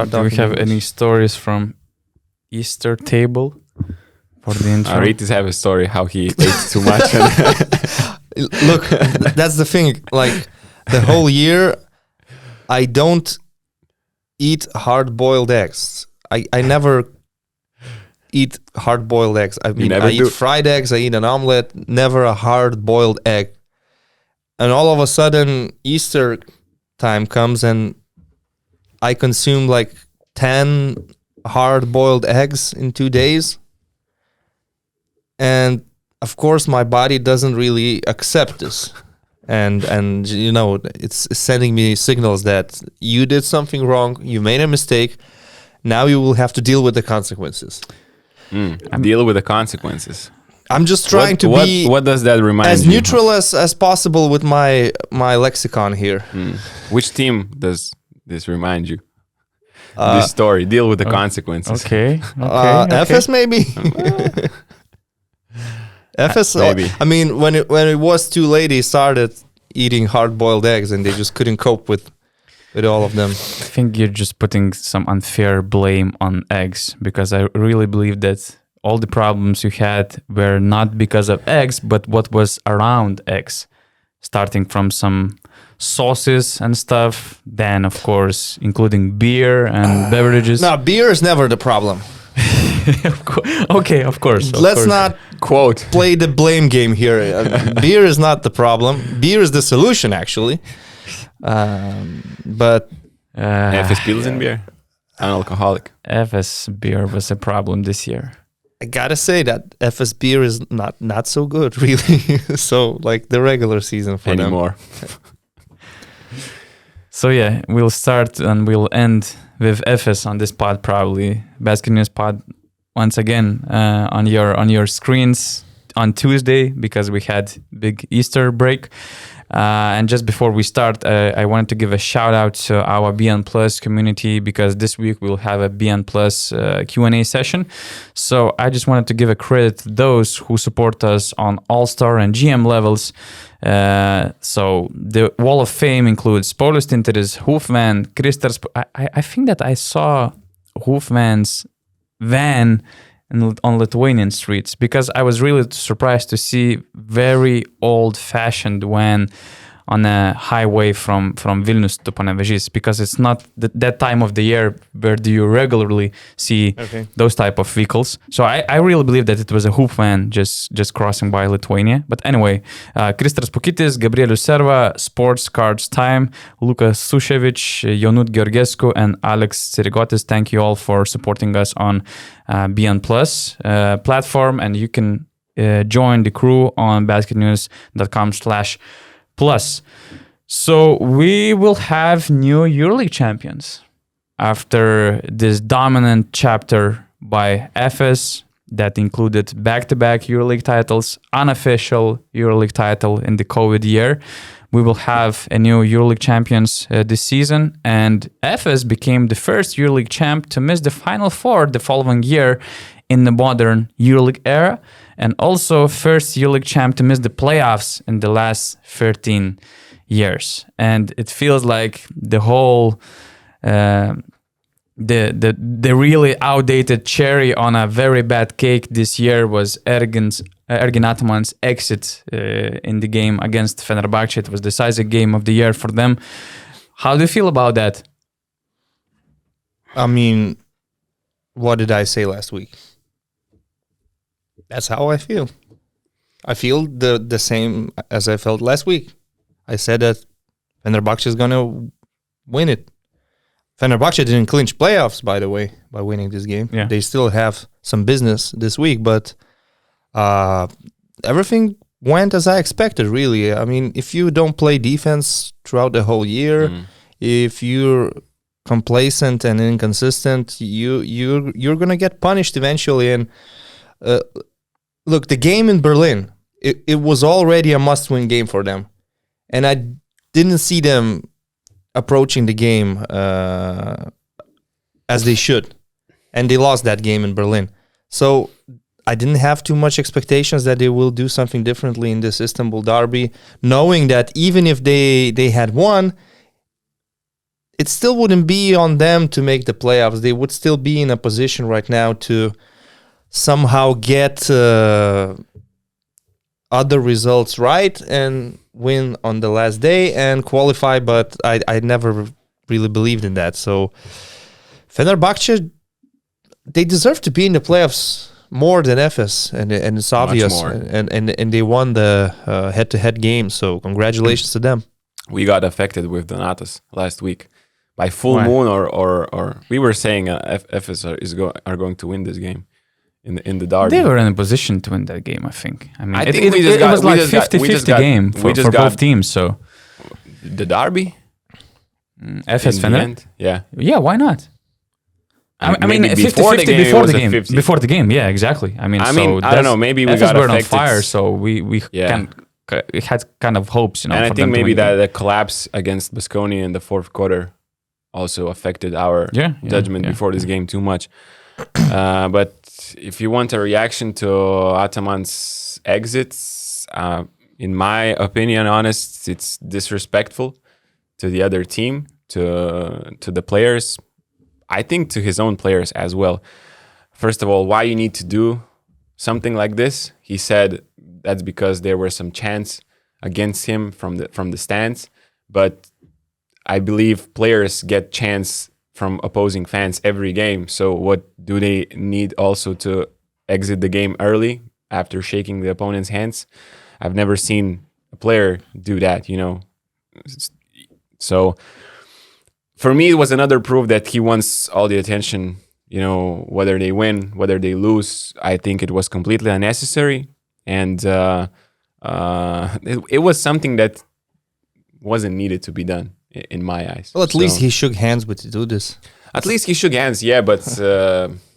start Do we talking. have English. any stories from Easter table for the intro? Rytis have a story how he ate too much. Look, that's the thing. Like the whole year, I don't eat hard-boiled eggs. I never eat hard-boiled eggs. I mean, I eat fried eggs. I eat an omelet. Never a hard-boiled egg. And all of a sudden, Easter time comes and I consume like 10 hard-boiled eggs in 2 days. And of course, my body doesn't really accept this. And you know, it's sending me signals that you did something wrong, you made a mistake, now you will have to deal with the consequences. Deal with the consequences. I'm just trying to be what does that remind as you? neutral as possible with my lexicon here. Which team does this remind you? This story, deal with the consequences. Okay. Efes maybe. Efes, maybe. I mean, when it was too late, he started eating hard-boiled eggs, and they just couldn't cope with all of them. I think you're just putting some unfair blame on eggs, because I really believe that all the problems you had were not because of eggs, but what was around eggs, starting from some sauces and stuff, then of course including beer and beverages. No, beer is never the problem. Okay, of course. Let's not play the blame game here. Beer is not the problem. Beer is the solution, actually. But Efes Pilsen beer, non-alcoholic. Efes beer was a problem this year. I gotta say that Efes beer is not so good, really. So, like the regular season for anymore. So yeah, we'll start and we'll end with Efes on this pod, probably BasketNews pod once again on your screens on Tuesday, because we had big Easter break. And just before we start, I wanted to give a shout out to our BN Plus community, because this week we'll have a BN Plus Q&A session. So I just wanted to give a credit to those who support us on All-Star and GM levels. So the Wall of Fame includes Paulius Tinteris, Hoofman, Kristers. I think that I saw Hoofman's van on Lithuanian streets, because I was really surprised to see very old-fashioned van on a highway from Vilnius to Panevėžys, because it's not that time of the year where do you regularly see those type of vehicles. So I really believe that it was a hoop van just crossing by Lithuania. But anyway, Kristers Pukitis, Gabrielius Serva, Sports Cards Time, Lukas Sushevich, Jonut Georgescu, and Alex Tsirigotis. Thank you all for supporting us on BN Plus platform, and you can join the crew on basketnews.com/plus. So we will have new EuroLeague champions after this dominant chapter by Efes that included back-to-back EuroLeague titles, unofficial EuroLeague title in the COVID year. We will have a new EuroLeague champions this season, and Efes became the first EuroLeague champ to miss the Final Four the following year in the modern EuroLeague era, and also first EuroLeague champ to miss the playoffs in the last 13 years. And it feels like the whole the really outdated cherry on a very bad cake this year was Ergin Ataman's exit in the game against Fenerbahce. It was the decisive game of the year for them. How do you feel about that? I mean, what did I say last week? That's how I feel. I feel the same as I felt last week. I said that Fenerbahce is going to win it. Fenerbahce didn't clinch playoffs, by the way, by winning this game. Yeah. They still have some business this week, but everything went as I expected, really. I mean, if you don't play defense throughout the whole year, if you're complacent and inconsistent, you're going to get punished eventually. And look, the game in Berlin, it was already a must-win game for them. And I didn't see them approaching the game as they should. And they lost that game in Berlin. So I didn't have too much expectations that they will do something differently in this Istanbul derby, knowing that even if they had won, it still wouldn't be on them to make the playoffs. They would still be in a position right now to somehow get other results right and win on the last day and qualify, but I never really believed in that. So Fenerbahce, they deserve to be in the playoffs more than Efes, and it's obvious. more. And they won the head-to-head game, so congratulations to them. We got affected with Donatas last week by full Why? moon, or we were saying Efes are going to win this game in the derby. They were in a position to win that game, I think. I mean, I it, think it, we just it got- was we like just got- we 50-50 just got- game we for just got- both teams. So The derby. Efes In the Fener. end? Yeah. Yeah, why not? I mean, maybe 50-50 it before was the a game. 50. Before the game, yeah, exactly. I mean, I so mean, I don't that's- know, maybe we Efes got were on affected. fire, so we Yeah. had kind of hopes, you know. And I for think them to maybe win the that the collapse against Baskonia in the fourth quarter also affected our game. judgment before this game too much. But if you want a reaction to Ataman's exits, in my opinion, honest, it's disrespectful to the other team, to the players. I think to his own players as well. First of all, why you need to do something like this? He said that's because there were some chants against him from the stands, but I believe players get chants from opposing fans every game. So what do they need also to exit the game early after shaking the opponent's hands? I've never seen a player do that, you know. So for me, it was another proof that he wants all the attention, you know, whether they win, whether they lose. I think it was completely unnecessary. And it was something that wasn't needed to be done in my eyes. Well, at least he shook hands with Itudis. At least he shook hands, yeah, but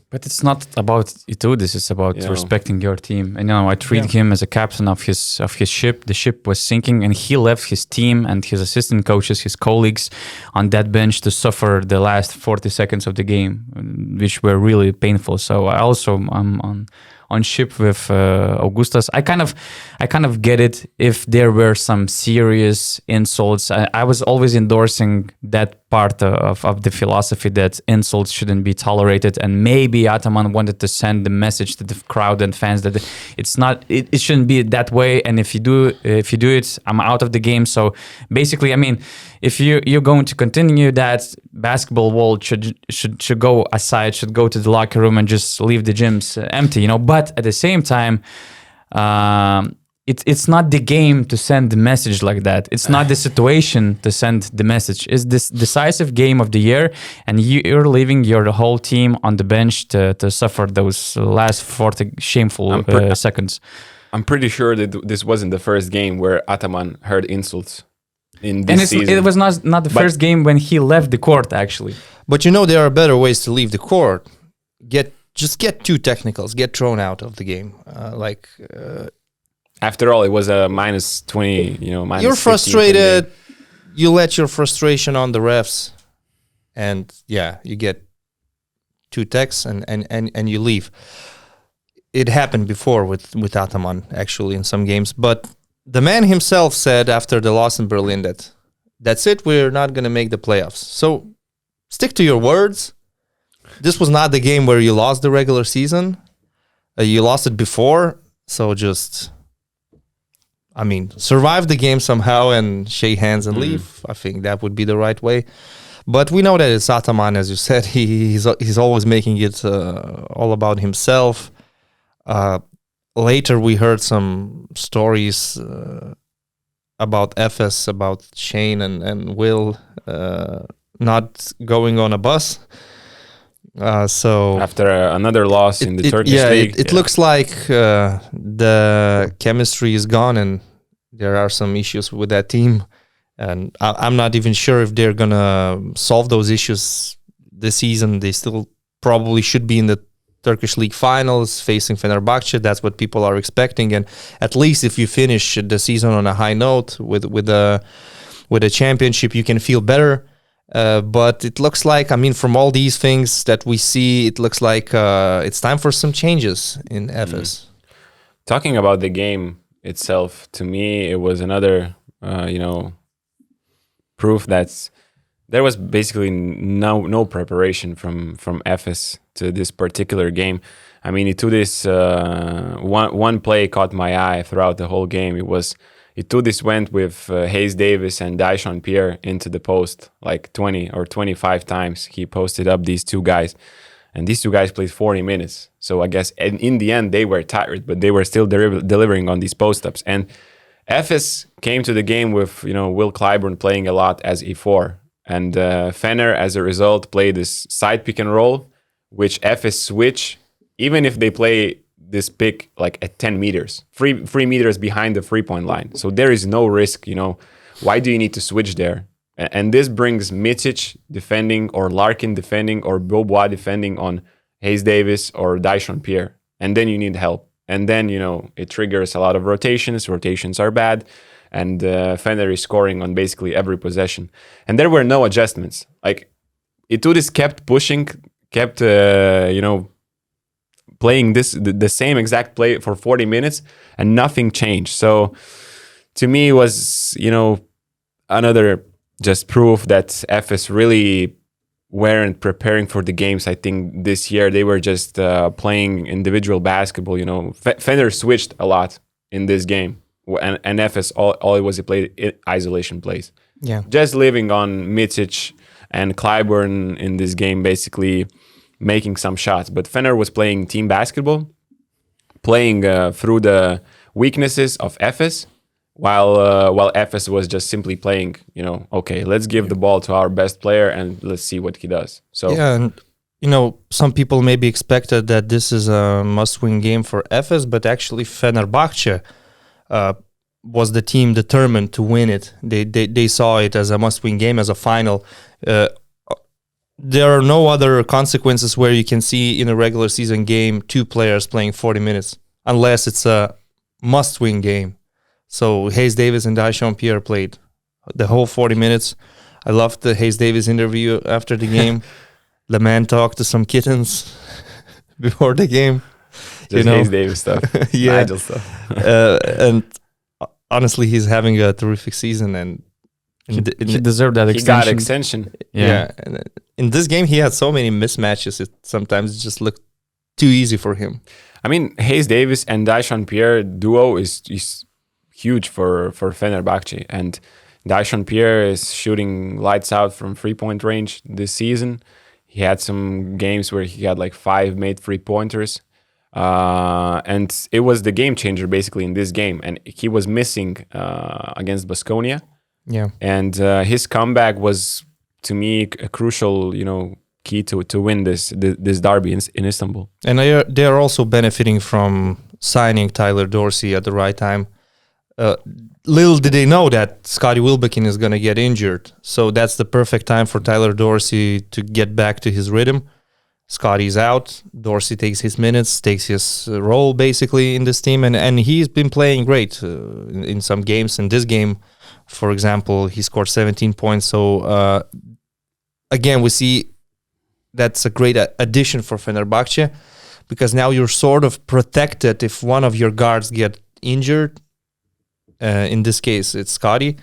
But it's not about Itudis, it's about You know. respecting your team. And I treat him as a captain of his ship. The ship was sinking, and he left his team and his assistant coaches, his colleagues, on that bench to suffer the last 40 seconds of the game, which were really painful. So I also I'm on ship with Augustas. I kind of get it if there were some serious insults. I was always endorsing that part of the philosophy that insults shouldn't be tolerated, and maybe Ataman wanted to send the message to the crowd and fans that it shouldn't be that way, and if you do it, I'm out of the game. So basically, I mean, if you're going to continue that, basketball world should go aside, should go to the locker room and just leave the gyms empty, you know. But at the same time, it's not the game to send the message like that. It's not the situation to send the message. It's this decisive game of the year, and you're leaving your whole team on the bench to suffer those last 40 shameful seconds. I'm pretty sure that this wasn't the first game where Ataman heard insults in this season. It was not the first game when he left the court, actually. But you know there are better ways to leave the court. Just get 2 technicals, get thrown out of the game. After all, it was a minus 20, you know, minus You're 15 for the frustrated. game. You let your frustration on the refs, and you get 2 techs and you leave. It happened before with Ataman, actually, in some games. But the man himself said after the loss in Berlin that's it, we're not going to make the playoffs. So stick to your words. This was not the game where you lost the regular season. You lost it before. So just, survive the game somehow and shake hands and leave. I think that would be the right way. But we know that it's Ataman, as you said. He's always making it all about himself. Later, we heard some stories about Efes, about Shane and Will not going on a bus. So After another loss in the Turkish league. It looks like the chemistry is gone, and there are some issues with that team. And I'm not even sure if they're gonna solve those issues this season. They still probably should be in the Turkish league finals facing Fenerbahce. That's what people are expecting. And at least if you finish the season on a high note with a championship, you can feel better. But it looks like, from all these things that we see, it looks like it's time for some changes in Efes. Talking about the game itself, to me, it was another, proof that there was basically no preparation from Efes to this particular game. I mean, this one play caught my eye throughout the whole game. It went with Hayes Davis and Dyson Pierre into the post like 20 or 25 times. He posted up these two guys, and these two guys played 40 minutes. So I guess in the end they were tired, but they were still delivering on these post-ups. And Efes came to the game with Will Clyburn playing a lot as E4, and Fener as a result played this side pick and roll, which Efes switch even if they play this pick like at 10 meters, 3 meters behind the 3-point line. So there is no risk, Why do you need to switch there? And this brings Micic defending or Larkin defending or Beaubois defending on Hayes Davis or Dyson Pierre. And then you need help. And then, it triggers a lot of rotations. Rotations are bad. And Fener is scoring on basically every possession. And there were no adjustments. Like, Itudis kept pushing, kept, playing the same exact play for 40 minutes and nothing changed. So to me it was, another just proof that Efes really weren't preparing for the games. I think this year they were just playing individual basketball. Fener switched a lot in this game, and Efes all it was, he played isolation plays. Yeah, just living on Micic and Clyburn in this game, basically making some shots. But Fener was playing team basketball, playing through the weaknesses of Efes, while Efes was just simply playing, okay, let's give the ball to our best player and let's see what he does. So yeah, and some people maybe expected that this is a must-win game for Efes, but actually Fenerbahce was the team determined to win it. They saw it as a must-win game, as a final. There are no other consequences where you can see in a regular season game 2 players playing 40 minutes, unless it's a must-win game. So Hayes Davis and Dyson Pierre played the whole 40 minutes. I loved the Hayes Davis interview after the game. The man talked to some kittens before the game. Just Hayes Davis stuff. Yeah. Nigel stuff. And honestly, he's having a terrific season, and he deserved that extension. He got extension. Yeah. And in this game, he had so many mismatches. It sometimes just looked too easy for him. I mean, Hayes Davis and Dyson Pierre duo is huge for Fenerbahce. And Dyson Pierre is shooting lights out from 3-point range this season. He had some games where he had like 5 made 3-pointers. And it was the game changer basically in this game. And he was missing against Baskonia. Yeah. And his comeback was, to me, a crucial, key to win this derby in Istanbul. And they are also benefiting from signing Tyler Dorsey at the right time. Little did they know that Scottie Wilbekin is going to get injured. So that's the perfect time for Tyler Dorsey to get back to his rhythm. Scottie's out. Dorsey takes his minutes, takes his role basically in this team. And he's been playing great in some games. In this game, for example, he scored 17 points. So again, we see that's a great addition for Fenerbahce, because now you're sort of protected if one of your guards get injured. In this case, it's Scottie.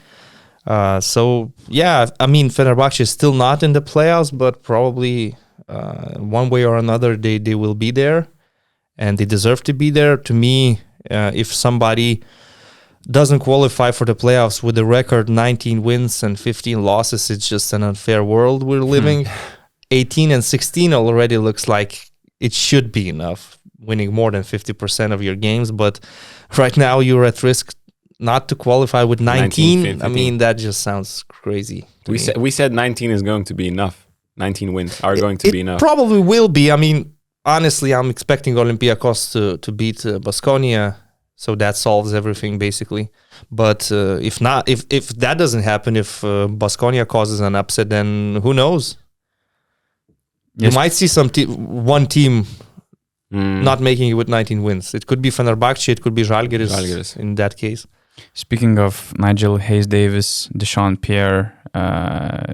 So, yeah, I mean, Fenerbahce is still not in the playoffs, but probably one way or another they will be there, and they deserve to be there. To me, if somebody doesn't qualify for the playoffs with a record 19 wins and 15 losses, it's just an unfair world we're living. 18 and 16 already looks like it should be enough, winning more than 50% of your games. But right now you're at risk not to qualify with 19. I mean, that just sounds crazy. We said 19 is going to be enough. 19 wins are going to be enough. Probably will be. I mean, honestly, I'm expecting Olympiacos to beat Baskonia. So that solves everything basically. But if not, if that doesn't happen, if Baskonia causes an upset, then who knows? Yes. You might see one team not making it with 19 wins. It could be Fenerbahce, it could be Žalgiris in that case. Speaking of Nigel, Hayes Davis, Dyson Pierre,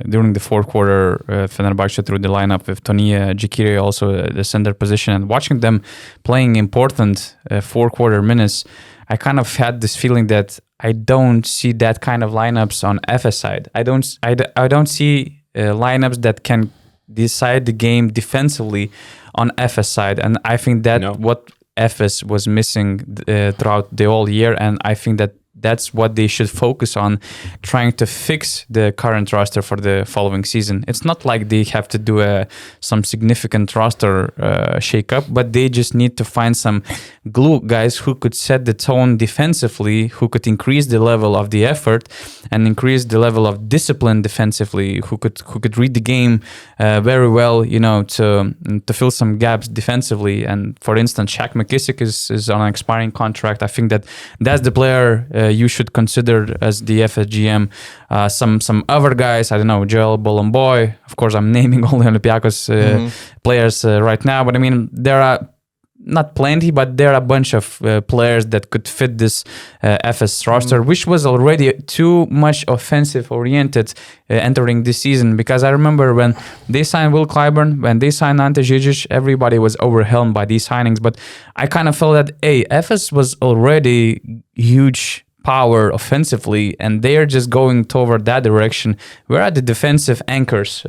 during the fourth quarter, Fenerbahce threw the lineup with Tonia Jikiri also the center position, and watching them playing important fourth-quarter minutes, I kind of had this feeling that I don't see that kind of lineups on Efes side. I don't see lineups that can decide the game defensively on Efes side, and I think that what Efes was missing throughout the whole year, and I think that's what they should focus on, trying to fix the current roster for the following season. It's not like they have to do some significant roster shake-up, but they just need to find some glue guys who could set the tone defensively, who could increase the level of the effort and increase the level of discipline defensively, who could read the game very well, to fill some gaps defensively. And for instance, Shaq McKissick is on an expiring contract. I think that's the player you should consider as the FSGM. Some other guys, I don't know, Joel Bolomboy. Of course, I'm naming all the Olympiacos players right now, but I mean, there are not plenty, but there are a bunch of players that could fit this FS roster, which was already too much offensive oriented entering this season. Because I remember when they signed Will Clyburn, when they signed Ante Žižić, everybody was overwhelmed by these signings. But I kind of felt that, FS was already huge power offensively, and they're just going toward that direction. Where are the defensive anchors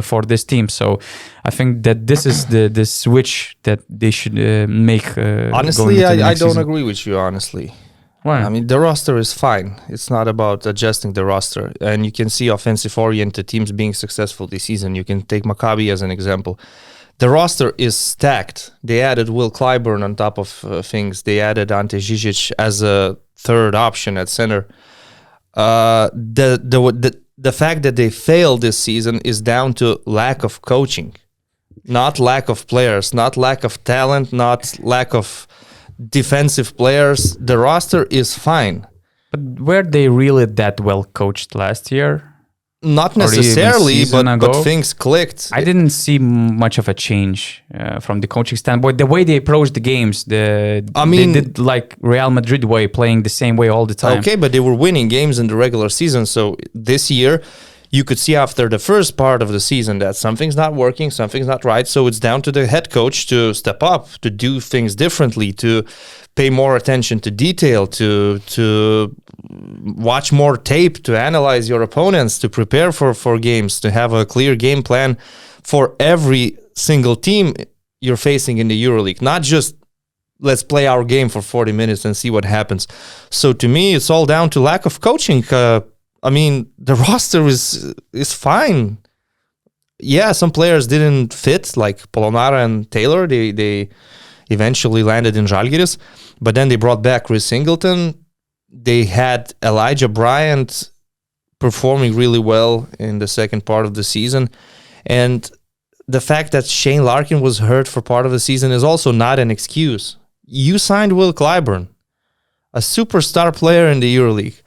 for this team? So I think that this is the switch that they should make. Honestly, I don't agree with you, honestly. Why? I mean, the roster is fine. It's not about adjusting the roster. And you can see offensive-oriented teams being successful this season. You can take Maccabi as an example. The roster is stacked. They added Will Clyburn on top of things. They added Ante Žižić as a third option at center. The fact that they failed this season is down to lack of coaching, not lack of players, not lack of talent, not lack of defensive players. The roster is fine. But were they really that well coached last year? Not necessarily, but things clicked. I didn't see much of a change from the coaching standpoint. The way they approached the games, they did like Real Madrid way, playing the same way all the time. Okay, but they were winning games in the regular season. So this year, you could see after the first part of the season that something's not working, something's not right. So it's down to the head coach to step up, to do things differently, to pay more attention to detail, to watch more tape, to analyze your opponents, to prepare for games, to have a clear game plan for every single team you're facing in the EuroLeague. Not just, let's play our game for 40 minutes and see what happens. So to me, it's all down to lack of coaching. I mean, the roster is fine. Yeah, some players didn't fit, like Polonara and Taylor. They eventually landed in Žalgiris, but then they brought back Chris Singleton. They had Elijah Bryant performing really well in the second part of the season. And the fact that Shane Larkin was hurt for part of the season is also not an excuse. You signed Will Clyburn, a superstar player in the EuroLeague.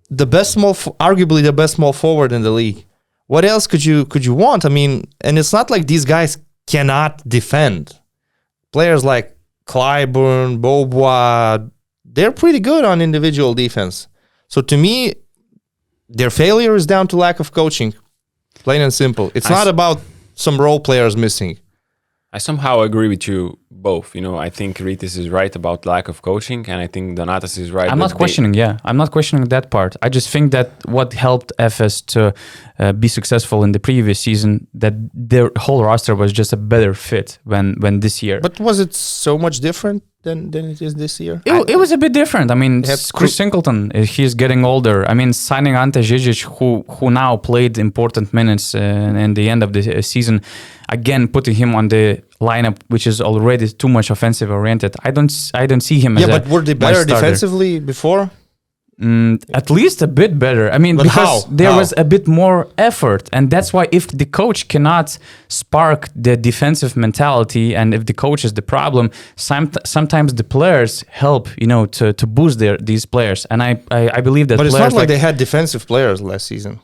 Arguably the best small forward in the league. What else could you want? I mean, and it's not like these guys cannot defend. Players like Clyburn, Beaubois, they're pretty good on individual defense. So to me, their failure is down to lack of coaching. Plain and simple. It's not about some role players missing. I somehow agree with you both. I think Rytis is right about lack of coaching, and I think Donatas is right. I'm not questioning that part. I just think that what helped Efes to be successful in the previous season, that their whole roster was just a better fit when this year. But was it so much different than it is this year? It was a bit different. I mean, Chris Singleton, he's getting older. I mean, signing Ante Žižić, who now played important minutes in the end of the season, again putting him on the lineup, which is already too much offensive oriented. I don't see him as a but were they better defensively before? At least a bit better. I mean, because there was a bit more effort, and that's why if the coach cannot spark the defensive mentality, and if the coach is the problem, sometimes the players help, to boost these players. And I believe that. But it's not like they had defensive players last season.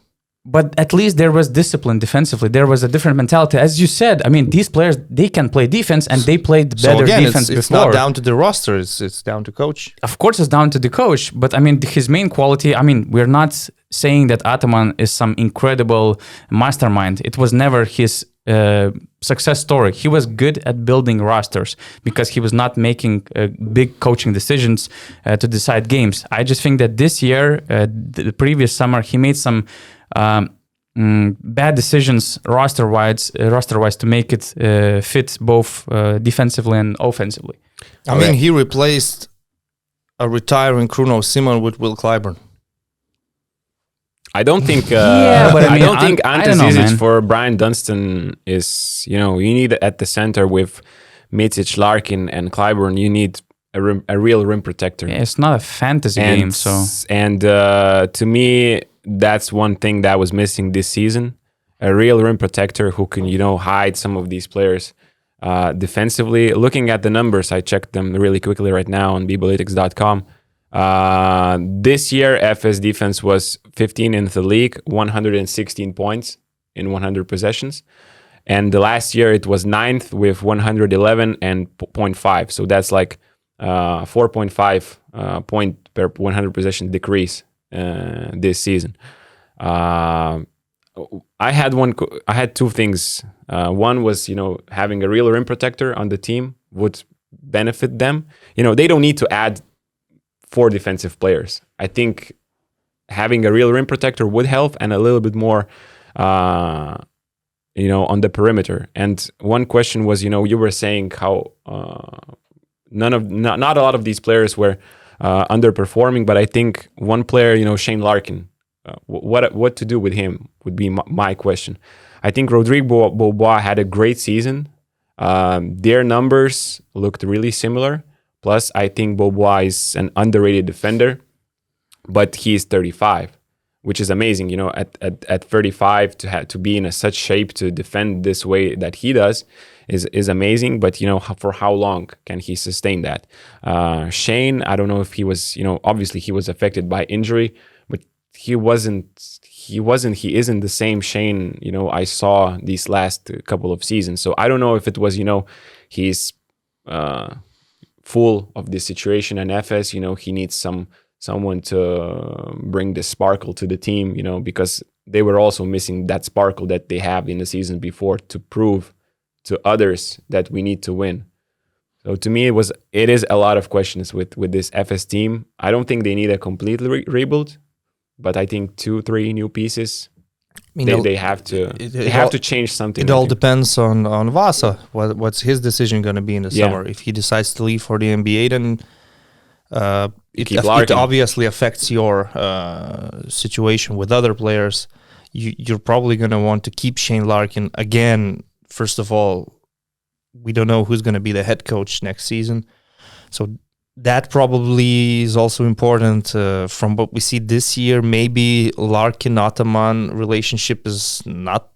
But at least there was discipline defensively. There was a different mentality. As you said, I mean, these players, they can play defense, and they played better defense before. It's not down to the roster. It's down to coach. Of course, it's down to the coach. But, I mean, his main quality, I mean, we're not saying that Ataman is some incredible mastermind. It was never his success story. He was good at building rosters because he was not making big coaching decisions to decide games. I just think that this year, the previous summer, he made some bad decisions roster-wise to make it fit both defensively and offensively. I mean, he replaced a retiring Kruno Simon with Will Clyburn. I don't think. but I don't think I don't know, Ante Zizic man. for Brian Dunstan is. You need at the center with Micic, Larkin, and Clyburn. You need a real rim protector. Yeah, it's not a fantasy game, so. And to me, that's one thing that was missing this season: a real rim protector who can hide some of these players defensively. Looking at the numbers, I checked them really quickly right now on bblytics.com. This year, Efes defense was 15 in the league, 116 points in 100 possessions. And the last year, it was 9th with 111 and 0.5. So that's like 4.5 point per 100 possession decrease this season. I had two things. One was, having a real rim protector on the team would benefit them. They don't need to add 4 defensive players. I think having a real rim protector would help, and a little bit more, on the perimeter. And one question was, you were saying how not a lot of these players were underperforming, but I think one player, Shane Larkin, what to do with him would be my question. I think Rodrigo Bobois had a great season. Their numbers looked really similar. Plus, I think Bobois is an underrated defender, but he is 35, which is amazing. At 35 to be in such shape to defend this way that he does is amazing. But for how long can he sustain that? Shane, I don't know if he was. Obviously he was affected by injury, but he isn't the same Shane. I saw these last couple of seasons. So I don't know if it was. He's full of this situation in Efes. He needs someone to bring the sparkle to the team, because they were also missing that sparkle that they have in the season before to prove to others that we need to win. So to me, it is a lot of questions with this Efes team. I don't think they need a complete rebuild, but I think 2-3 new pieces. They have to change something. It all depends on Vasa. What's his decision going to be in the summer? If he decides to leave for the NBA, then it obviously affects your situation with other players. You're probably going to want to keep Shane Larkin. Again, first of all, we don't know who's going to be the head coach next season. So that probably is also important from what we see this year. Maybe Larkin-Ataman relationship is not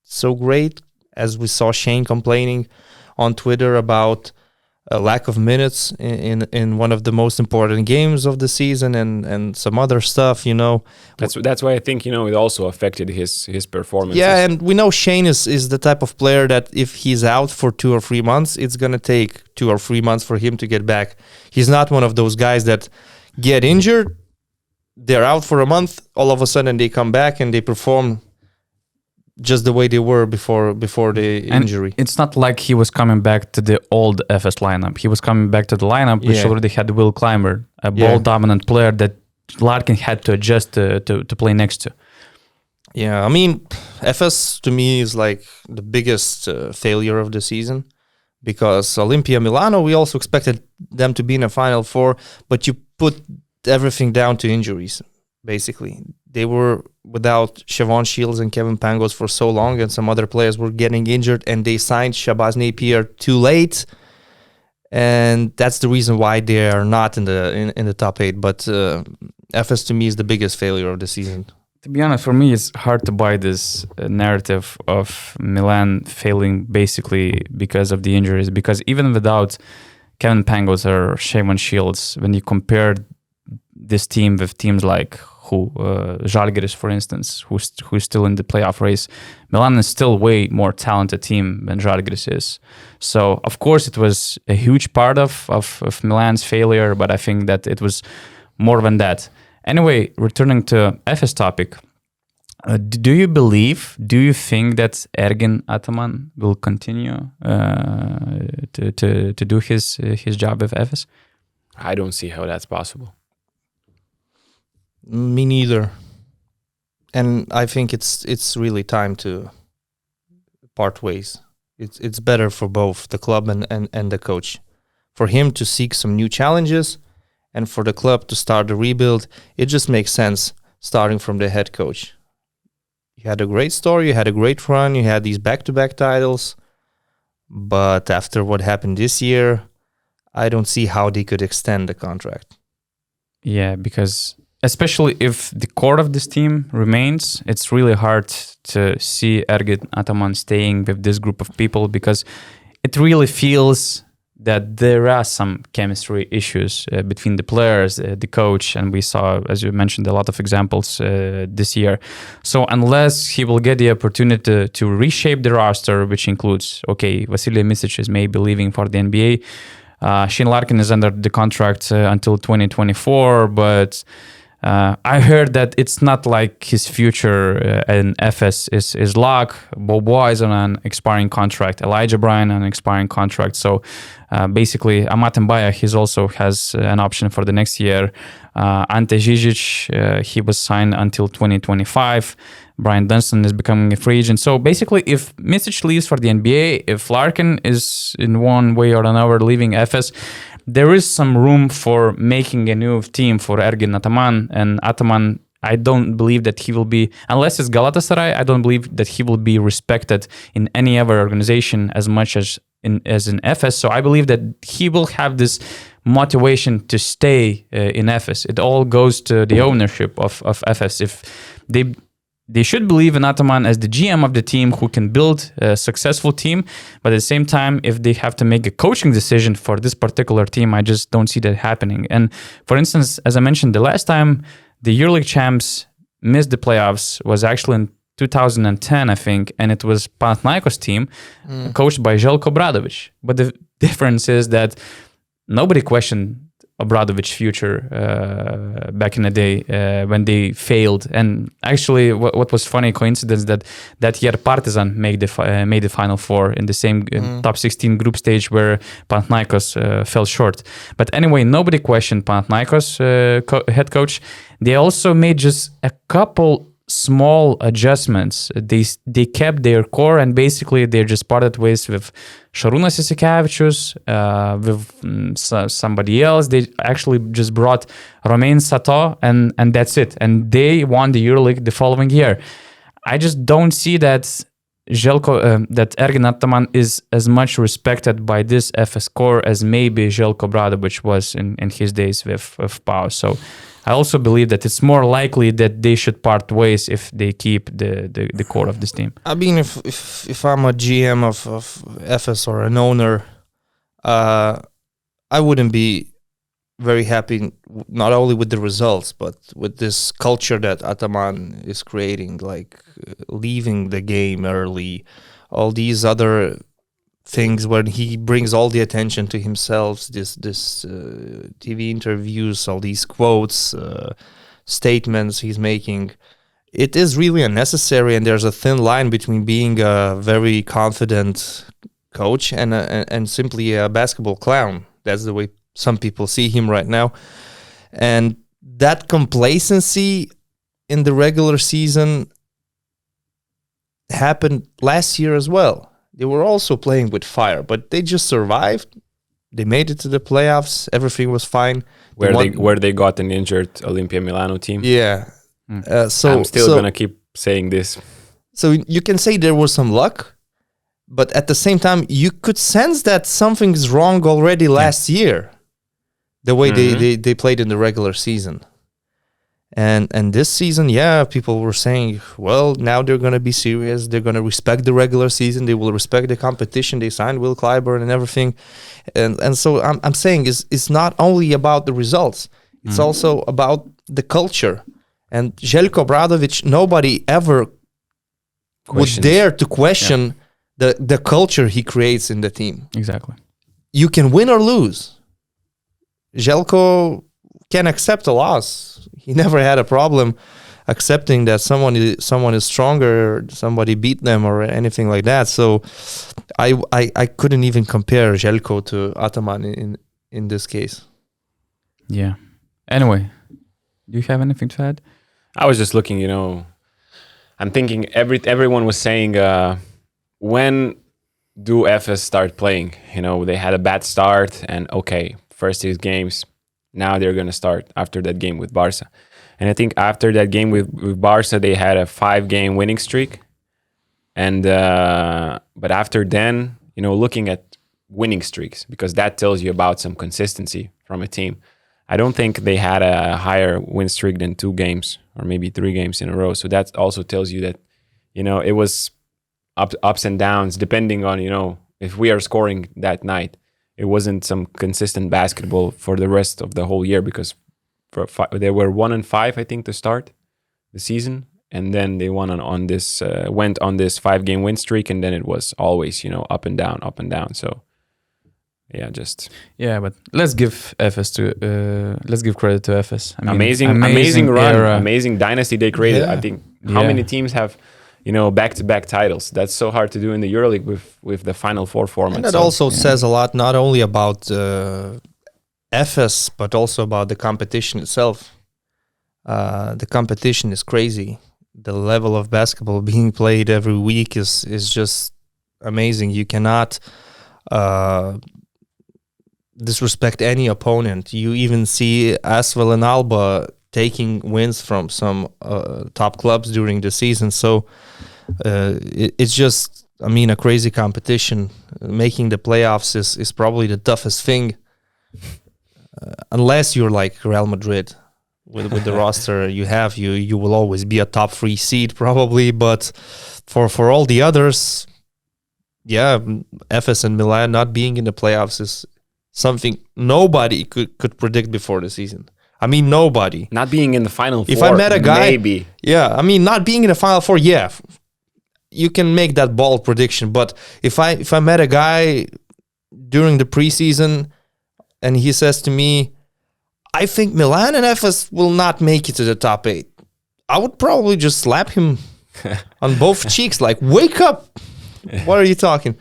so great, as we saw Shane complaining on Twitter about a lack of minutes in one of the most important games of the season and some other stuff, That's why I think, it also affected his performance. Yeah, and we know Shane is the type of player that if he's out for 2 or 3 months, it's going to take 2 or 3 months for him to get back. He's not one of those guys that get injured, they're out for a month, all of a sudden they come back and they perform just the way they were before the injury. It's not like he was coming back to the old FS lineup. He was coming back to the lineup which already had Will Clyburn, a ball-dominant player that Larkin had to adjust to play next to. Yeah, I mean, FS to me is like the biggest failure of the season, because Olimpia Milano, we also expected them to be in a Final Four, but you put everything down to injuries, basically. They were without Siobhan Shields and Kevin Pangos for so long, and some other players were getting injured, and they signed Shabazz Napier too late, and that's the reason why they are not in the top 8. But FS to me is the biggest failure of the season. To be honest, for me, it's hard to buy this narrative of Milan failing basically because of the injuries. Because even without Kevin Pangos or Siobhan Shields, when you compare this team with teams like Žalgiris, for instance, who's still in the playoff race, Milan is still way more talented team than Žalgiris is. So, of course, it was a huge part of Milan's failure, but I think that it was more than that. Anyway, returning to Efes topic, do you think that Ergin Ataman will continue to do his job with Efes? I don't see how that's possible. Me neither. and I think it's really time to part ways. It's better for both the club and the coach, for him to seek some new challenges, and for the club to start the rebuild. It just makes sense starting from the head coach. You had a great story, you had a great run, you had these back-to-back titles, but after what happened this year, I don't see how they could extend the contract. Yeah, because especially if the core of this team remains, it's really hard to see Ergin Ataman staying with this group of people, because it really feels that there are some chemistry issues between the players, the coach, and we saw, as you mentioned, a lot of examples this year. So unless he will get the opportunity to reshape the roster, which includes, Vasilij Micic is maybe leaving for the NBA, Shane Larkin is under the contract until 2024, but I heard that it's not like his future in Efes is locked. Bobois is on an expiring contract. Elijah Bryan on an expiring contract. So basically, Amat Mbaya, he also has an option for the next year. Ante Žižić, he was signed until 2025. Brian Dunstan is becoming a free agent. So basically, if Micic leaves for the NBA, if Larkin is in one way or another leaving Efes, there is some room for making a new team for Ergin Ataman. And Ataman, I don't believe that he will be, unless it's Galatasaray, I don't believe that he will be respected in any other organization as much as in Efes. So I believe that he will have this motivation to stay in Efes. It all goes to the ownership of Efes. If they should believe in Ataman as the GM of the team who can build a successful team. But at the same time, if they have to make a coaching decision for this particular team, I just don't see that happening. And for instance, as I mentioned, the last time the EuroLeague champs missed the playoffs was actually in 2010, I think, and it was Panathinaikos team coached by Željko Obradović. But the difference is that nobody questioned Obradovic's future back in the day when they failed. And actually, what was funny coincidence that year Partizan made the Final Four in the same top 16 group stage where Panathinaikos fell short. But anyway, nobody questioned Panathinaikos head coach. They also made just a couple small adjustments. They kept their core, and basically they just parted ways with Šarūnas Jasikevičius, with somebody else. They actually just brought Romain Sato, and that's it. And they won the EuroLeague the following year. I just don't see that that Ergin Ataman is as much respected by this Efes core as maybe Željko Obradović was in his days with PAO. So I also believe that it's more likely that they should part ways if they keep the core of this team. I mean, if I'm a GM of Efes or an owner, I wouldn't be very happy not only with the results, but with this culture that Ataman is creating, like leaving the game early, all these other things when he brings all the attention to himself, this TV interviews, all these quotes, statements he's making. It is really unnecessary, and there's a thin line between being a very confident coach and simply a basketball clown. That's the way some people see him right now. And that complacency in the regular season happened last year as well. They were also playing with fire, but they just survived. They made it to the playoffs. Everything was fine. Where they got an injured Olimpia Milano team. Yeah. So I'm still going to keep saying this. So you can say there was some luck, but at the same time, you could sense that something is wrong already last year, the way they played in the regular season. And this season, people were saying, well, now they're going to be serious. They're going to respect the regular season. They will respect the competition. They signed Will Clyburn and everything. And so I'm saying it's not only about the results. It's also about the culture. And Željko Obradović, nobody ever would dare to question the culture he creates in the team. Exactly. You can win or lose. Željko can accept a loss. He never had a problem accepting that someone is stronger, somebody beat them or anything like that. So I couldn't even compare Željko to Ataman in this case. Yeah. Anyway, do you have anything to add? I was just looking, I'm thinking everyone was saying, when do Efes start playing? You know, they had a bad start, and okay, first 6 games, now they're gonna start after that game with Barca. And I think after that game with Barca, they had a 5-game winning streak. And but after then, you know, looking at winning streaks, because that tells you about some consistency from a team. I don't think they had a higher win streak than 2 games or maybe 3 games in a row. So that also tells you that, you know, it was ups and downs depending on, you know, if we are scoring that night. It wasn't some consistent basketball for the rest of the whole year, because they were 1-5, I think, to start the season. And then they went on this 5-game win streak, and then it was always, you know, up and down. So yeah, but let's give credit to Efes. I mean, amazing run, era. amazing dynasty they created. Yeah. I think how many teams have, you know, back-to-back titles? That's so hard to do in the EuroLeague with the Final Four format. And that also says a lot, not only about Efes, but also about the competition itself. The competition is crazy. The level of basketball being played every week is just amazing. You cannot disrespect any opponent. You even see Asvel and Alba taking wins from some top clubs during the season. So it's just, I mean, a crazy competition. Making the playoffs is probably the toughest thing, unless you're like Real Madrid. With the roster you have, you will always be a top 3 seed probably, but for all the others, yeah, Efes and Milan not being in the playoffs is something nobody could predict before the season. I mean, nobody. Not being in the Final Four, if I met a guy, maybe. Yeah, I mean, not being in the Final Four, yeah, you can make that bold prediction, but if I met a guy during the preseason and he says to me, I think Milan and Efes will not make it to the top 8, I would probably just slap him on both cheeks, like, wake up! What are you talking?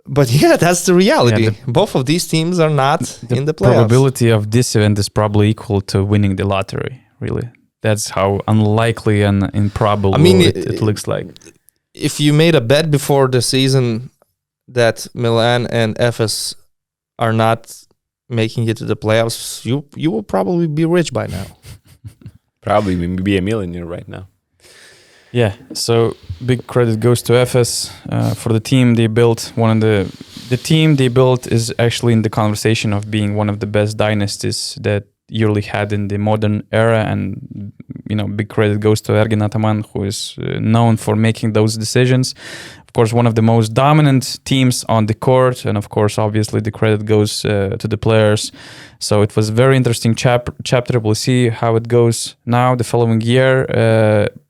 But yeah, that's the reality. Both of these teams are not in the playoffs. The probability of this event is probably equal to winning the lottery, really. That's how unlikely and improbable it looks like. If you made a bet before the season that Milan and Efes are not making it to the playoffs, you will probably be rich by now. Probably be a millionaire right now. Yeah, so big credit goes to Efes for the team they built. The team they built is actually in the conversation of being one of the best dynasties that EuroLeague had in the modern era, and you know, big credit goes to Ergin Ataman, who is known for making those decisions. Of course, one of the most dominant teams on the court, and of course, obviously, the credit goes to the players. So it was a very interesting chapter. We'll see how it goes now, the following year.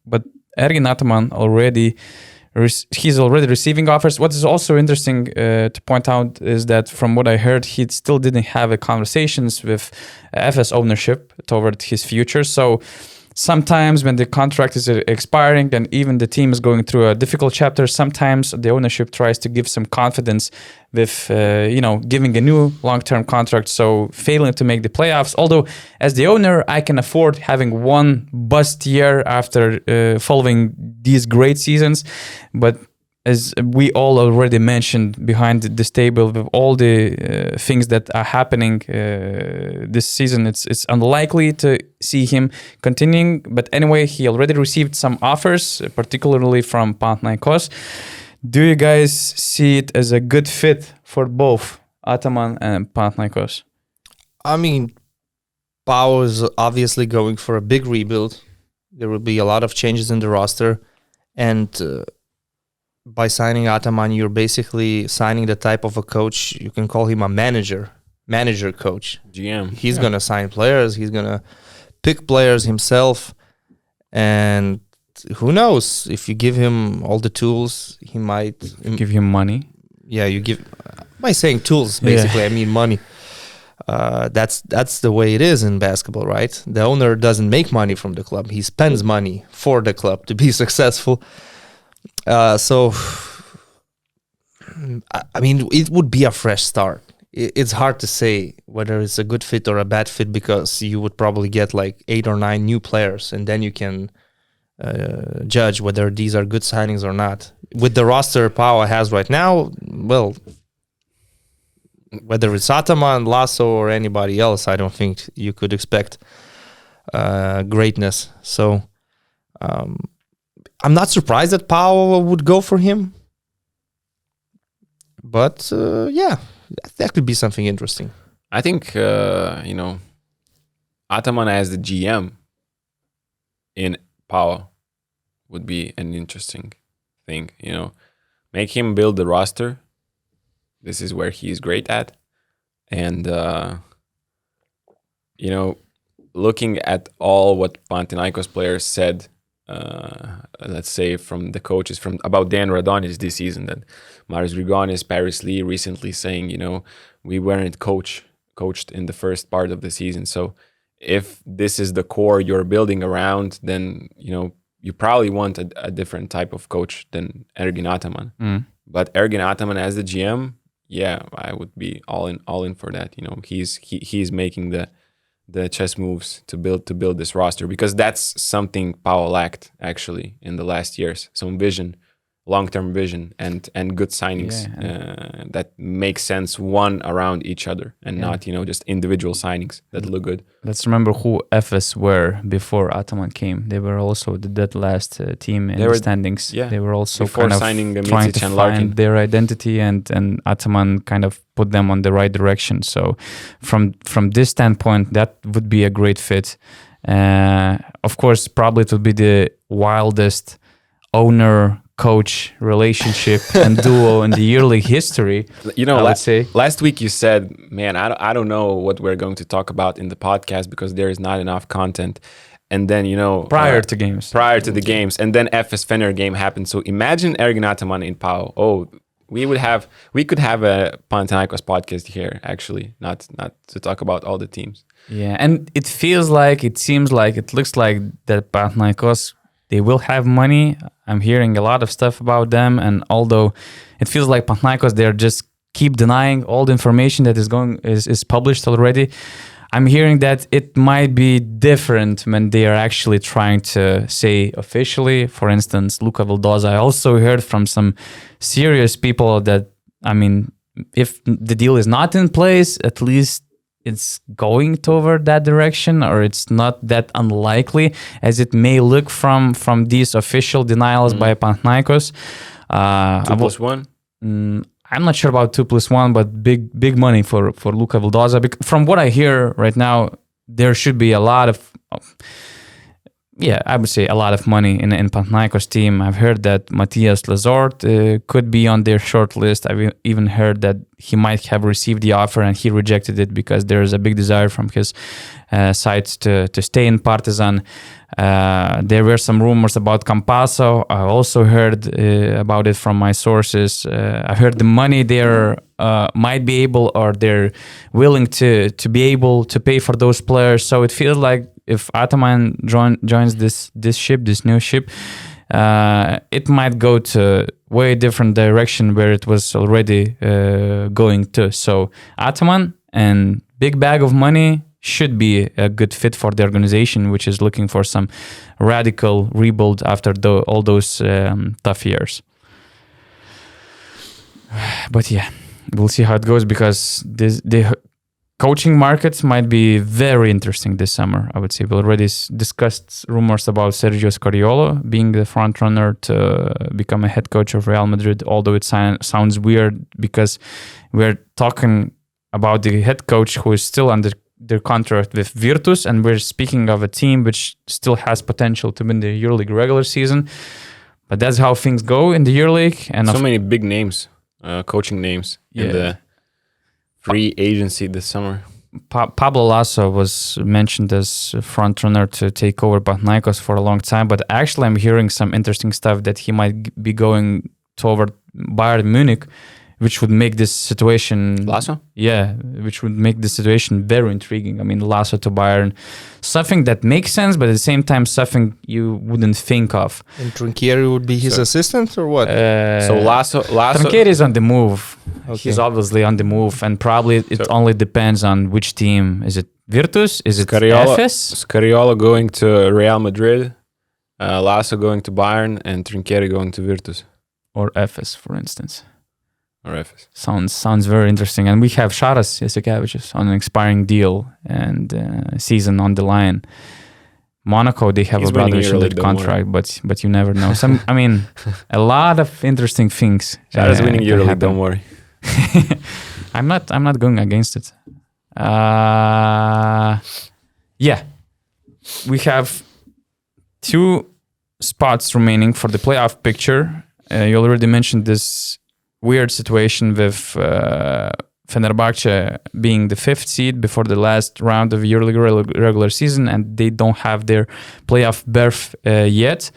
But Ergin Ataman he's already receiving offers. What is also interesting to point out is that from what I heard, he still didn't have conversations with Efes ownership toward his future. So sometimes when the contract is expiring and even the team is going through a difficult chapter, sometimes the ownership tries to give some confidence with, giving a new long-term contract, so failing to make the playoffs. Although, as the owner, I can afford having one bust year after following these great seasons. But as we all already mentioned behind this table, with all the things that are happening this season, it's unlikely to see him continuing. But anyway, he already received some offers, particularly from Panathinaikos. Do you guys see it as a good fit for both Ataman and Panathinaikos? I mean, PAO is obviously going for a big rebuild. There will be a lot of changes in the roster, and by signing Ataman, you're basically signing the type of a coach. You can call him a manager coach. GM. He's going to sign players. He's going to pick players himself. And who knows? If you give him all the tools, he might... Give him money. Yeah, you give... By saying tools, basically, I mean money. That's the way it is in basketball, right? The owner doesn't make money from the club. He spends money for the club to be successful. So, I mean, it would be a fresh start. It's hard to say whether it's a good fit or a bad fit, because you would probably get like 8 or 9 new players, and then you can judge whether these are good signings or not. With the roster PAO has right now, well, whether it's Ataman, Lasso, or anybody else, I don't think you could expect greatness. So I'm not surprised that PAO would go for him. But yeah, that could be something interesting. I think, Ataman as the GM in PAO would be an interesting thing. Make him build the roster. This is where he's great at. And, looking at all what Panathinaikos players said, let's say from the coaches about Dan Radonis this season, that Marius Grigonis, Paris Lee recently saying, we weren't coached in the first part of the season. So if this is the core you're building around, then, you probably want a different type of coach than Ergin Ataman. But Ergin Ataman as the GM, yeah, I would be all in for that. He's making the chess moves to build this roster, because that's something PAO lacked actually in the last years. Some vision, long-term vision, and good signings that make sense one around each other, and not just individual signings that look good. Let's remember who Efes were before Ataman came. They were also the dead last team in the standings. Yeah. They were also before kind of signing trying Micic to and Larkin. find their identity, and Ataman kind of put them on the right direction. So from this standpoint, that would be a great fit. Of course, probably it would be the wildest owner-coach relationship and duo in the EuroLeague history. I would say. Last week you said, man, I don't know what we're going to talk about in the podcast because there is not enough content. And then, prior to the games, and then Efes Fener game happened. So imagine Ergin Ataman in PAO. Oh, we could have a Panathinaikos podcast here, actually, not to talk about all the teams. Yeah, and it looks like that Panathinaikos, they will have money. I'm hearing a lot of stuff about them, and although it feels like Panathinaikos, they're just keep denying all the information that is published already. I'm hearing that it might be different when they are actually trying to say officially. For instance, Luka Vildoza. I also heard from some serious people that, if the deal is not in place, at least it's going toward that direction, or it's not that unlikely as it may look from these official denials by Panathinaikos. 2+1? I'm not sure about 2+1, but big money for Luka Vildoza. From what I hear right now, there should be a lot of, I would say a lot of money in Panathinaikos team. I've heard that Matthias Lazort could be on their short list. I've even heard that he might have received the offer and he rejected it because there is a big desire from his side to stay in Partizan. There were some rumors about Campasso. I also heard about it from my sources. I heard the money there might be able, or they're willing to be able to pay for those players. So it feels like if Ataman joins this new ship, it might go to way different direction where it was already going to. So Ataman and big bag of money should be a good fit for the organization, which is looking for some radical rebuild after all those tough years. But yeah, we'll see how it goes, because the coaching markets might be very interesting this summer, I would say. We already discussed rumors about Sergio Scariolo being the front runner to become a head coach of Real Madrid, although it sounds weird because we're talking about the head coach who is still under their contract with Virtus, and we're speaking of a team which still has potential to win the EuroLeague regular season. But that's how things go in the EuroLeague. And so many big names, coaching names in the free agency this summer. Pablo Lasso was mentioned as a front runner to take over Panathinaikos for a long time, but actually I'm hearing some interesting stuff that he might be going toward Bayern Munich, which would make this situation... Lasso? Yeah, which would make this situation very intriguing. Lasso to Bayern, something that makes sense, but at the same time, something you wouldn't think of. And Trinchieri would be his assistant, or what? So Lasso... Trinchieri is on the move. Okay. He's obviously on the move, and probably it only depends on which team. Is it Virtus? Is it Efes? Scariolo going to Real Madrid? Lasso going to Bayern and Trinchieri going to Virtus Or Efes, for instance. or Efes. Sounds very interesting. And we have Sharas Jasikevičius on an expiring deal and season on the line. Monaco, they have He's a winning Bradovic in EuroLeague, the don't contract, but you never know. I mean, a lot of interesting things. Sharas winning can EuroLeague, happen. don't worry. I'm not going against it. Yeah, we have 2 spots remaining for the playoff picture. You already mentioned this weird situation with Fenerbahce being the 5th seed before the last round of EuroLeague regular season, and they don't have their playoff berth yet.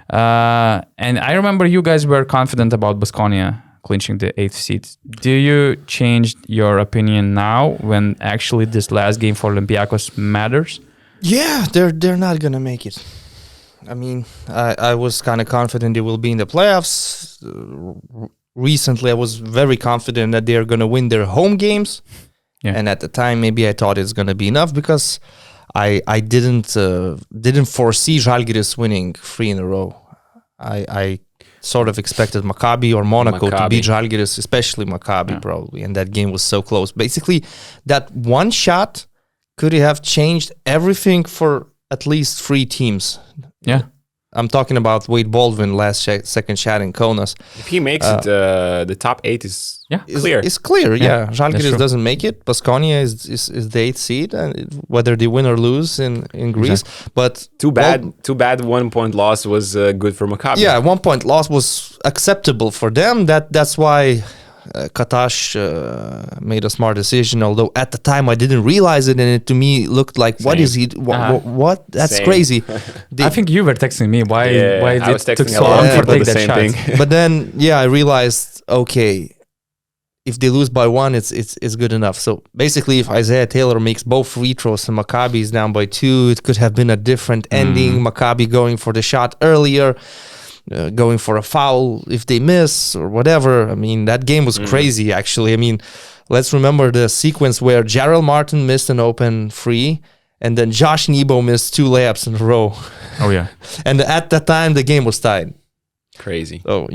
And I remember you guys were confident about Baskonia clinching the 8th seed. Do you change your opinion now when actually this last game for Olympiacos matters? Yeah, they're not gonna make it. I mean, I was kind of confident they will be in the playoffs. Recently, I was very confident that they're gonna win their home games. Yeah. And at the time, maybe I thought it's gonna be enough because I didn't foresee Žalgiris winning 3 in a row. I sort of expected Maccabi or Monaco to beat Žalgiris, especially Maccabi probably, and that game was so close. Basically, that one shot could have changed everything for at least 3 teams. Yeah. I'm talking about Wade Baldwin second shot in Kaunas. If he makes it, the top 8 is clear. It's clear, yeah. that's Žalgiris true. doesn't make it. Baskonia is the 8th seed, and whether they win or lose in Greece. But Too bad 1 point loss was good for Maccabi. yeah, 1 point loss was acceptable for them. That's why Katash made a smart decision. Although at the time I didn't realize it, and it to me looked like, what is he? What? That's Same. crazy. I think you were texting me why I was it took texting so a lot long of for people take the that same shot. thing. But then, I realized, okay, if they lose by 1, it's good enough. So basically, if Isaiah Taylor makes both free throws and Maccabi is down by 2, it could have been a different ending. Maccabi going for the shot earlier, going for a foul if they miss or whatever. I mean, that game was crazy, actually. I mean, let's remember the sequence where Jarrell Martin missed an open free, and then Josh Nebo missed 2 layups in a row. Oh yeah. And at that time, the game was tied. Crazy. So,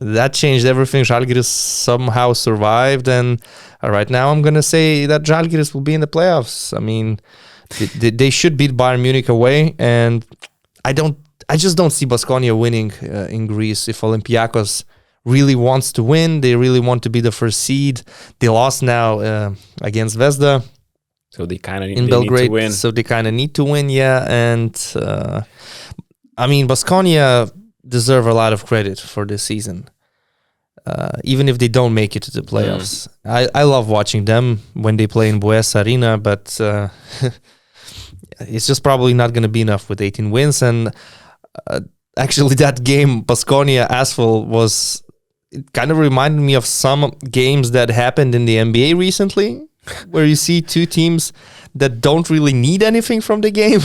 that changed everything. Žalgiris somehow survived, and right now I'm going to say that Žalgiris will be in the playoffs. I mean, they should beat Bayern Munich away, and I just don't see Baskonia winning in Greece. If Olympiacos really wants to win, they really want to be the 1st seed. They lost now against Zvezda. So they kind of in Belgrade, need to win. so they kind of need to win, yeah. And I mean, Baskonia deserve a lot of credit for this season, even if they don't make it to the playoffs. I love watching them when they play in Bues Arena, but it's just probably not going to be enough with 18 wins. And actually, that game, Baskonia Asphalt, it kind of reminded me of some games that happened in the NBA recently, where you see 2 teams that don't really need anything from the game.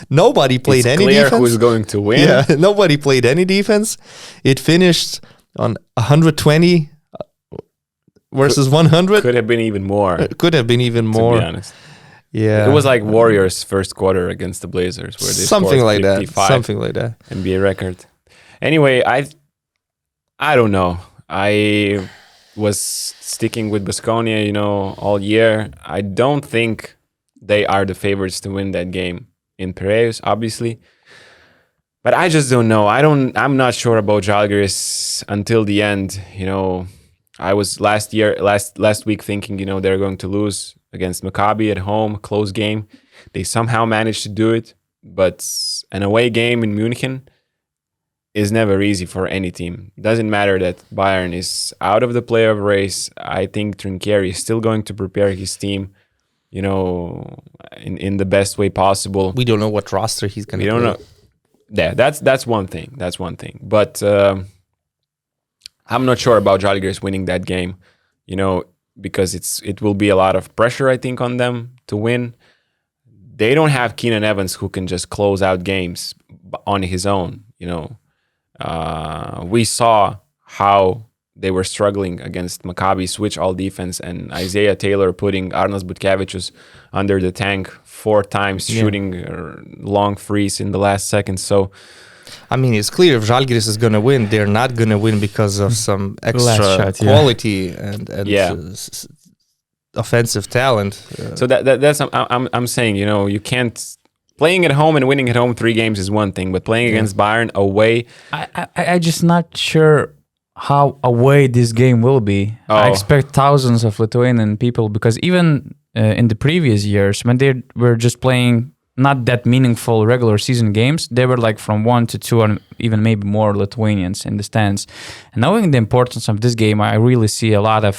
Nobody played any clear defense. Who's going to win? Yeah, nobody played any defense. It finished on 120 versus 100. Could have been even more. Could have been even more. To be honest. Yeah, It was like Warriors' first quarter against the Blazers, where they something scored like that. 55, Something like that. NBA record. Anyway, I don't know. I was sticking with Baskonia, all year. I don't think they are the favorites to win that game in Piraeus, obviously. But I just don't know. I'm not sure about Žalgiris until the end. I was last week thinking, they're going to lose against Maccabi at home, close game. They somehow managed to do it, but an away game in Munich is never easy for any team. Doesn't matter that Bayern is out of the playoff race. I think Trinchieri is still going to prepare his team, in the best way possible. We don't know what roster he's going to play. We don't know. Yeah, that's one thing. That's one thing. But I'm not sure about Žalgiris winning that game, because it will be a lot of pressure, I think, on them to win. They don't have Keenan Evans who can just close out games on his own. We saw how they were struggling against Maccabi switch all defense, and Isaiah Taylor putting Arnas Butkevičius under the tank 4 times, shooting long frees in the last second. So I mean, it's clear if Žalgiris is going to win, they're not going to win because of some extra shot, quality and Yeah. Offensive talent. So that's I'm saying, you can't. Playing at home and winning at home 3 games is one thing, but playing against Bayern away. I just not sure how away this game will be. I expect thousands of Lithuanian people, because even in the previous years, when they were just playing not that meaningful regular season games, they were like from 1 to 2 and even maybe more Lithuanians in the stands. And knowing the importance of this game, I really see a lot of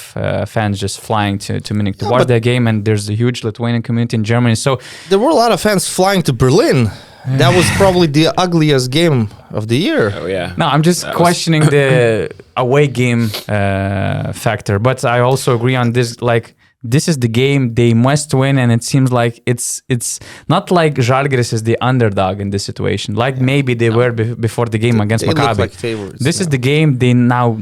fans just flying to Munich to watch that game, and there's a huge Lithuanian community in Germany. So there were a lot of fans flying to Berlin. That was probably the ugliest game of the year. Oh yeah. No, I'm just questioning the away game factor, but I also agree on this. Like, this is the game they must win, and it seems like it's not like Žalgiris is the underdog in this situation. Like maybe they were before the game against Maccabi. Look like favorites. This is the game they now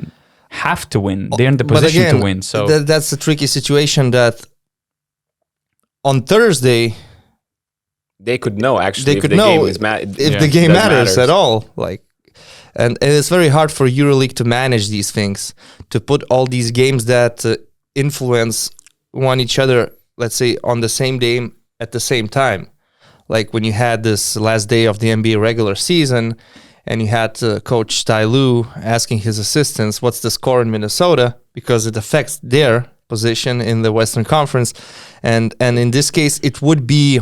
have to win. They're in the position to win. So that's a tricky situation. That on Thursday they could know if the game matters at all. Like, and it's very hard for EuroLeague to manage these things, to put all these games that influence one each other, let's say, on the same day at the same time. Like when you had this last day of the NBA regular season, and you had Coach Tai Lu asking his assistants, what's the score in Minnesota? Because it affects their position in the Western Conference. And in this case, it would be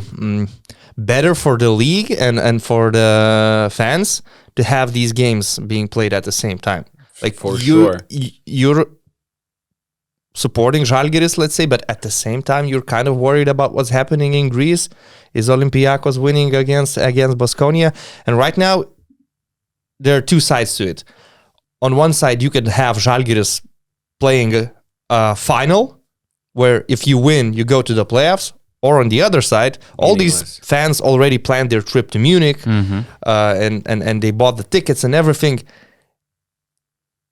better for the league and for the fans to have these games being played at the same time. Like, for sure. You're supporting Žalgiris, let's say, but at the same time, you're kind of worried about what's happening in Greece. Is Olympiacos winning against Baskonia? And right now, there are 2 sides to it. On one side, you could have Žalgiris playing a final, where if you win, you go to the playoffs. Or on the other side, all these fans already planned their trip to Munich, and they bought the tickets and everything.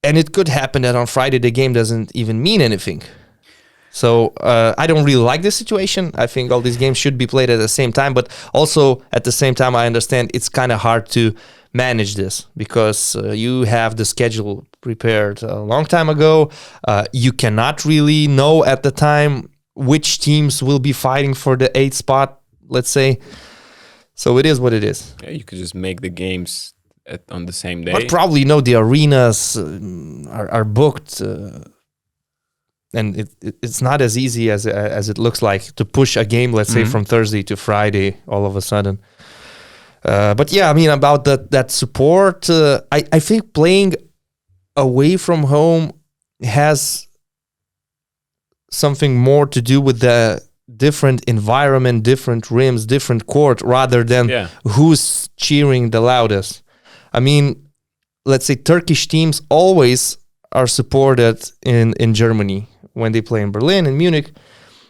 And it could happen that on Friday the game doesn't even mean anything. So I don't really like this situation. I think all these games should be played at the same time, but also at the same time I understand it's kind of hard to manage this, because you have the schedule prepared a long time ago. You cannot really know at the time which teams will be fighting for the 8th spot, let's say. So it is what it is. Yeah, you could just make the games on the same day. But probably, the arenas are booked, and it's not as easy as it looks like to push a game, let's say, from Thursday to Friday all of a sudden. But yeah, I mean, about that support, I think playing away from home has something more to do with the different environment, different rims, different court, rather than who's cheering the loudest. I mean, let's say Turkish teams always are supported in Germany when they play in Berlin and Munich.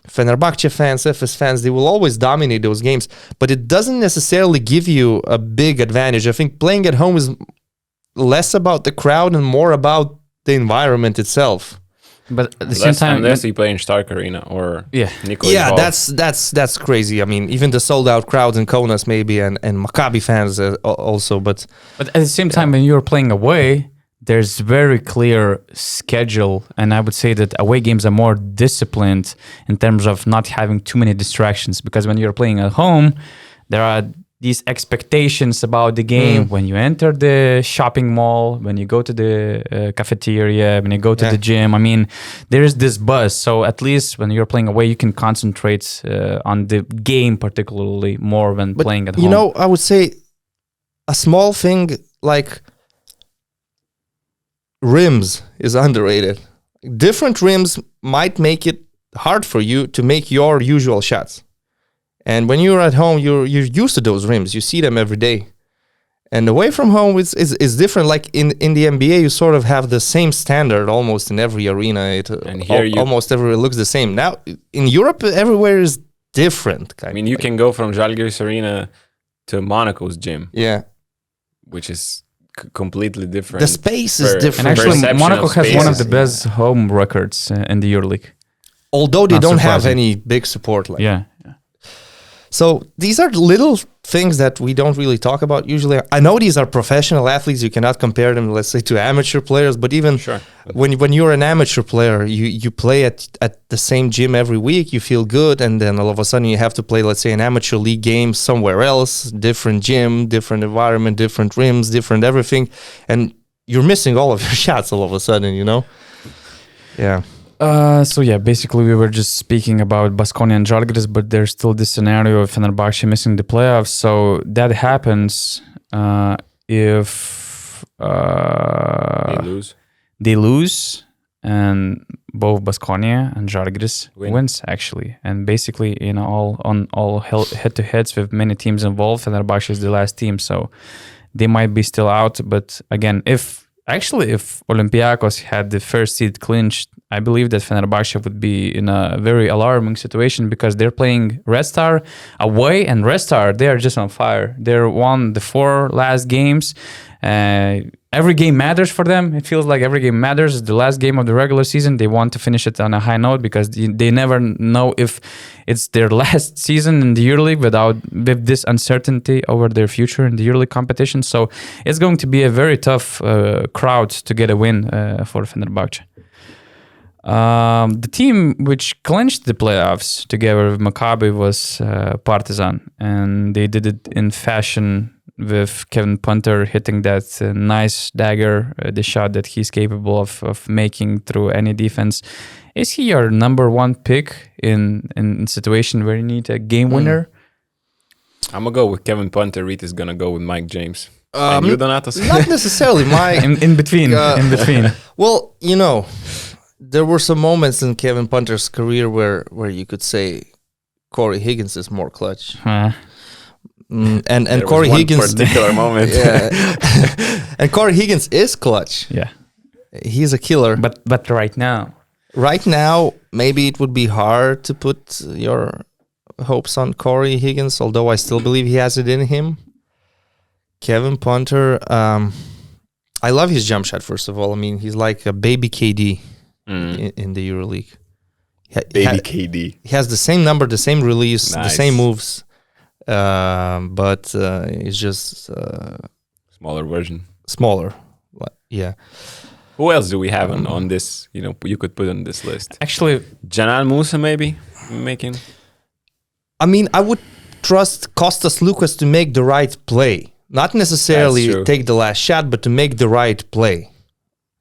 Fenerbahce fans, Efes fans, they will always dominate those games, but it doesn't necessarily give you a big advantage. I think playing at home is less about the crowd and more about the environment itself. But at the same time, unless you play in Stark Arena or Nikolai yeah, Ball. that's crazy. I mean, even the sold out crowds in Kaunas maybe, and Maccabi fans also. But at the same time, when you're playing away, there's very clear schedule, and I would say that away games are more disciplined in terms of not having too many distractions. Because when you're playing at home, there are these expectations about the game when you enter the shopping mall, when you go to the cafeteria, when you go to the gym. I mean, there is this buzz. So at least when you're playing away, you can concentrate on the game particularly more than playing at home. I would say a small thing like rims is underrated. Different rims might make it hard for you to make your usual shots. And when you're at home, you're used to those rims. You see them every day. And away from home is different. Like in the NBA, you sort of have the same standard almost in every arena. And here almost everywhere looks the same. Now, in Europe, everywhere is different. You can go from Žalgiris Arena to Monaco's gym. Yeah. Which is completely different. The space is different. And actually, Monaco has one of the best home records in the EuroLeague. Although they don't have any big support. So these are little things that we don't really talk about usually. I know these are professional athletes. You cannot compare them, let's say, to amateur players. But even when you're an amateur player, you play at the same gym every week. You feel good, and then all of a sudden you have to play, let's say, an amateur league game somewhere else, different gym, different environment, different rims, different everything, and you're missing all of your shots all of a sudden. Yeah. So basically we were just speaking about Baskonia and Žalgiris, but there's still this scenario of Fenerbahce missing the playoffs. So that happens if they lose, and both Baskonia and Žalgiris wins actually. And basically in all head-to-heads with many teams involved, Fenerbahce is the last team, so they might be still out. But again, if Olympiacos had the first seed clinched, I believe that Fenerbahce would be in a very alarming situation, because they're playing Red Star away, and Red Star, they are just on fire. They won the 4 last games. Every game matters for them. It feels like every game matters. It's the last game of the regular season. They want to finish it on a high note, because they never know if it's their last season in the EuroLeague with this uncertainty over their future in the EuroLeague competition. So it's going to be a very tough crowd to get a win for Fenerbahce. The team which clinched the playoffs together with Maccabi was Partizan, and they did it in fashion with Kevin Punter hitting that nice dagger, the shot that he's capable of making through any defense. Is he your number one pick in situation where you need a game winner? I'm going to go with Kevin Punter. Rytis is going to go with Mike James. And you, Donatas? Not necessarily. in between. Well, there were some moments in Kevin Punter's career where you could say Corey Higgins is more clutch. And Corey Higgins particular moment. And Corey Higgins is clutch. Yeah. He's a killer. But right now, maybe it would be hard to put your hopes on Corey Higgins, although I still believe he has it in him. Kevin Punter, I love his jump shot, first of all. I mean, he's like a baby KD in the EuroLeague. KD. He has the same number, the same release, the same moves. But it's just smaller version. Smaller, yeah. Who else do we have on this? You could put on this list. Actually, Janan Musa maybe making. I mean, I would trust Kostas Lukas to make the right play, not necessarily take the last shot, but to make the right play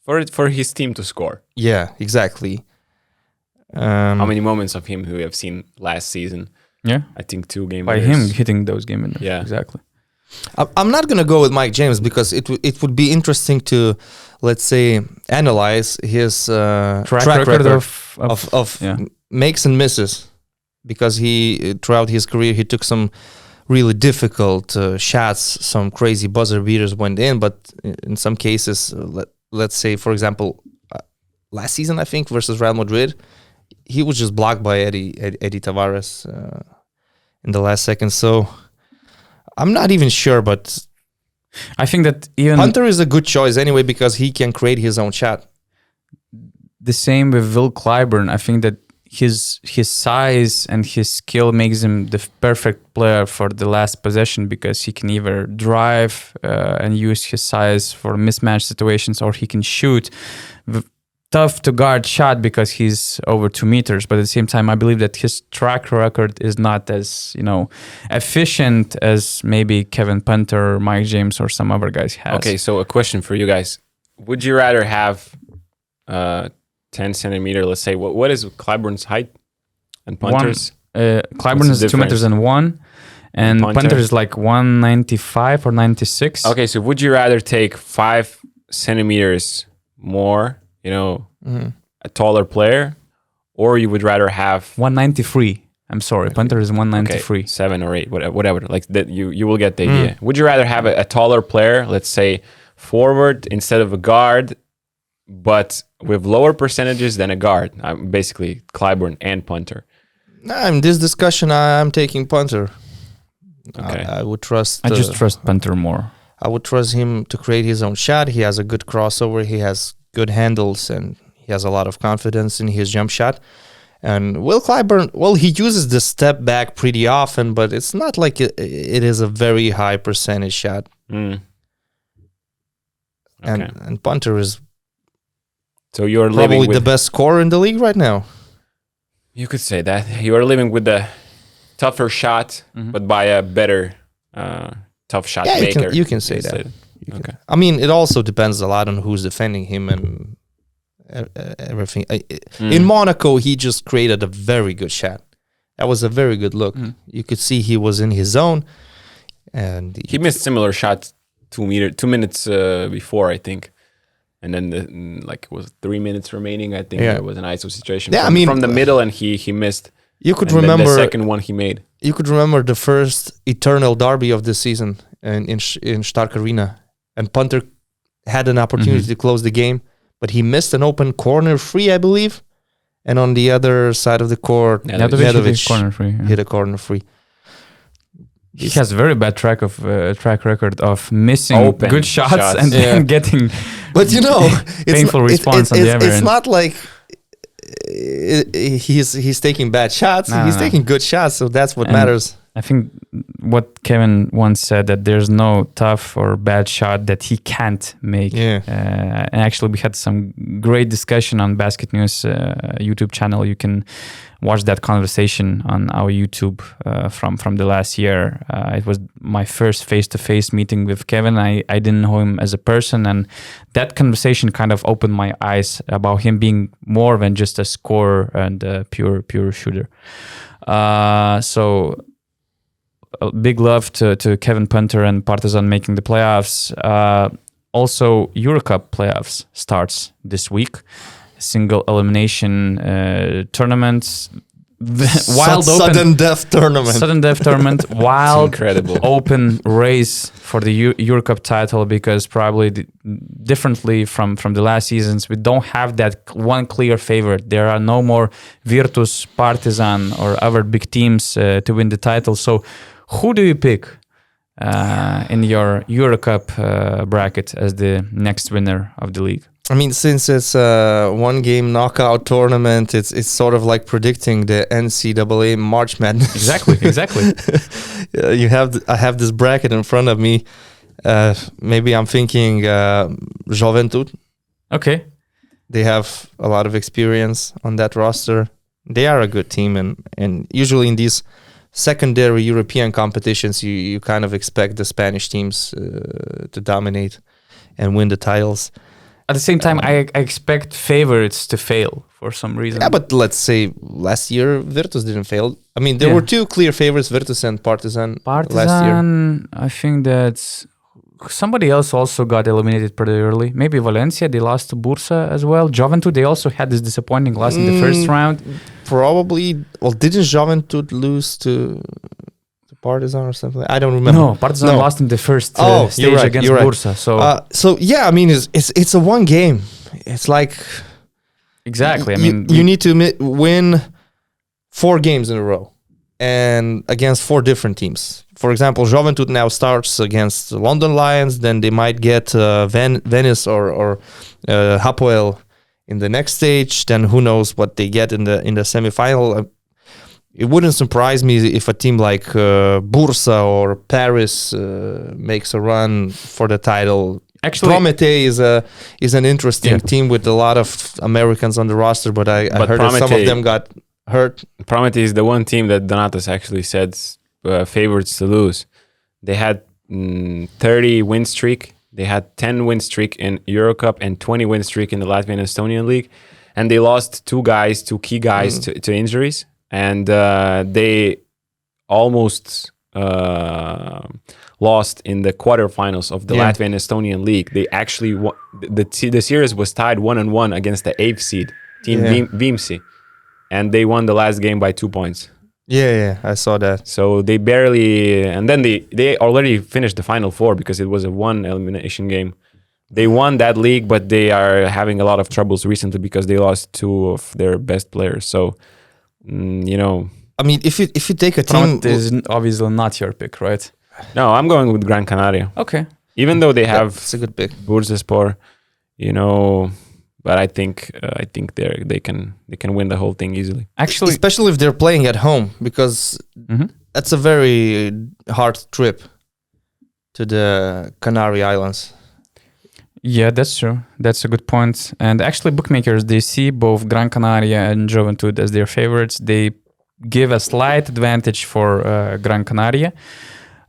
for his team to score. Yeah, exactly. How many moments of him we have seen last season? Yeah, I think 2 game by him hitting those game winners. Yeah, exactly. I'm not gonna go with Mike James, because it would be interesting to, let's say, analyze his track record of makes and misses, because he throughout his career he took some really difficult shots, some crazy buzzer beaters went in, but in some cases, let's say for example, last season I think versus Real Madrid, he was just blocked by Eddie Tavares in the last second. So I'm not even sure, but I think that even Hunter is a good choice anyway, because he can create his own shot. The same with Will Clyburn. I think that his size and his skill makes him the perfect player for the last possession, because he can either drive and use his size for mismatch situations, or he can shoot tough to guard shot because he's over 2 meters. But at the same time, I believe that his track record is not as efficient as maybe Kevin Punter, Mike James, or some other guys have. Okay, so a question for you guys: would you rather have 10 centimeter? Let's say what is Clyburn's height and Punter's? Clyburn is 2 meters and 1. And Punter is like 195 or 96. Okay, so would you rather take 5 centimeters more? A taller player, or you would rather have 193. I'm sorry, Punter is 193. Okay, 7 or 8, whatever. Like that, you will get the idea. Would you rather have a taller player, let's say forward instead of a guard, but with lower percentages than a guard? Basically, Clyburn and Punter. In this discussion, I'm taking Punter. Okay, I would trust. I just trust Punter more. I would trust him to create his own shot. He has a good crossover. He has good handles, and he has a lot of confidence in his jump shot. And Will Clyburn, well, he uses the step back pretty often, but it's not like it is a very high percentage shot. Okay. And Punter is So you're probably living with the best scorer in the league right now. You could say that. You are living with the tougher shot, but by a better tough shot maker. You can say that. Okay. I mean, it also depends a lot on who's defending him and everything. In Monaco, he just created a very good shot. That was a very good look. You could see he was in his zone, and He missed similar shots 2 minutes before, I think. And then it was 3 minutes remaining. I think there was an ISO situation from the middle, and he missed. You could and remember the second one he made. You could remember the first eternal derby of this season in Stark Arena, and Punter had an opportunity to close the game, but he missed an open corner free, I believe. And on the other side of the court, Nedovic corner free, hit a corner free. He has a very bad track record of missing Open good shots and then getting But painful response on the other end. It's not like he's taking bad shots. He's taking good shots, so that's what matters. I think what Kevin once said, that there's no tough or bad shot that he can't make. And actually, we had some great discussion on BasketNews YouTube channel. You can watch that conversation on our YouTube from the last year. It was my first face-to-face meeting with Kevin. I didn't know him as a person, and that conversation kind of opened my eyes about him being more than just a scorer and a pure shooter. So a big love to Kevin Punter and Partizan making the playoffs. Also, EuroCup playoffs starts this week. Single elimination tournaments. Sudden death tournament. Wild, incredible. Open race for the EuroCup title, because probably differently from the last seasons, we don't have that one clear favorite. There are no more Virtus, Partizan, or other big teams to win the title. So who do you pick in your EuroCup bracket as the next winner of the league? I mean, since it's a one-game knockout tournament, it's sort of like predicting the NCAA March Madness. Exactly. I have this bracket in front of me. Maybe I'm thinking Juventud. Okay. They have a lot of experience on that roster. They are a good team, and usually in these secondary European competitions, you kind of expect the Spanish teams to dominate and win the titles. At the same time, I expect favorites to fail for some reason. Yeah, but let's say last year Virtus didn't fail. I mean, there were two clear favorites, Virtus and Partizan last year. I think that somebody else also got eliminated pretty early. Maybe Valencia, they lost to Bursa as well. Juventud, they also had this disappointing loss in the first round. Probably. Well, didn't Juventud lose to Partizan or something? I don't remember. No, Partizan lost in the first stage against Bursa. So yeah, I mean, it's a one game. It's like exactly. You need to win 4 games in a row, and against 4 different teams. For example, Juventud now starts against the London Lions. Then they might get Venice or Hapoel in the next stage. Then who knows what they get in the semifinal. It wouldn't surprise me if a team like Bursa or Paris makes a run for the title. Actually, Prometei is an interesting team with a lot of Americans on the roster, but I heard that some of them got hurt. Prometei is the one team that Donatas actually said favorites to lose. They had 30 win streak. They had 10 win streak in EuroCup and 20 win streak in the Latvian Estonian League, and they lost 2 key guys to injuries. And they almost lost in the quarterfinals of the Latvian Estonian League. They actually the series was tied 1-1 against the 8th seed team Viimsi, and they won the last game by 2 points. Yeah, I saw that. So they barely, and then they already finished the Final Four because it was a 1 elimination game. They won that league, but they are having a lot of troubles recently because they lost 2 of their best players. So. I mean, if you take a team, is obviously not your pick, right? No, I'm going with Gran Canaria. Okay. Even though they have it's a good pick. Bursaspor, but I think they can win the whole thing easily. Actually, especially if they're playing at home, because that's a very hard trip to the Canary Islands. yeah, that's true. That's a good point. And actually, bookmakers, they see both Gran Canaria and Juventud as their favorites. They give a slight advantage for Gran Canaria.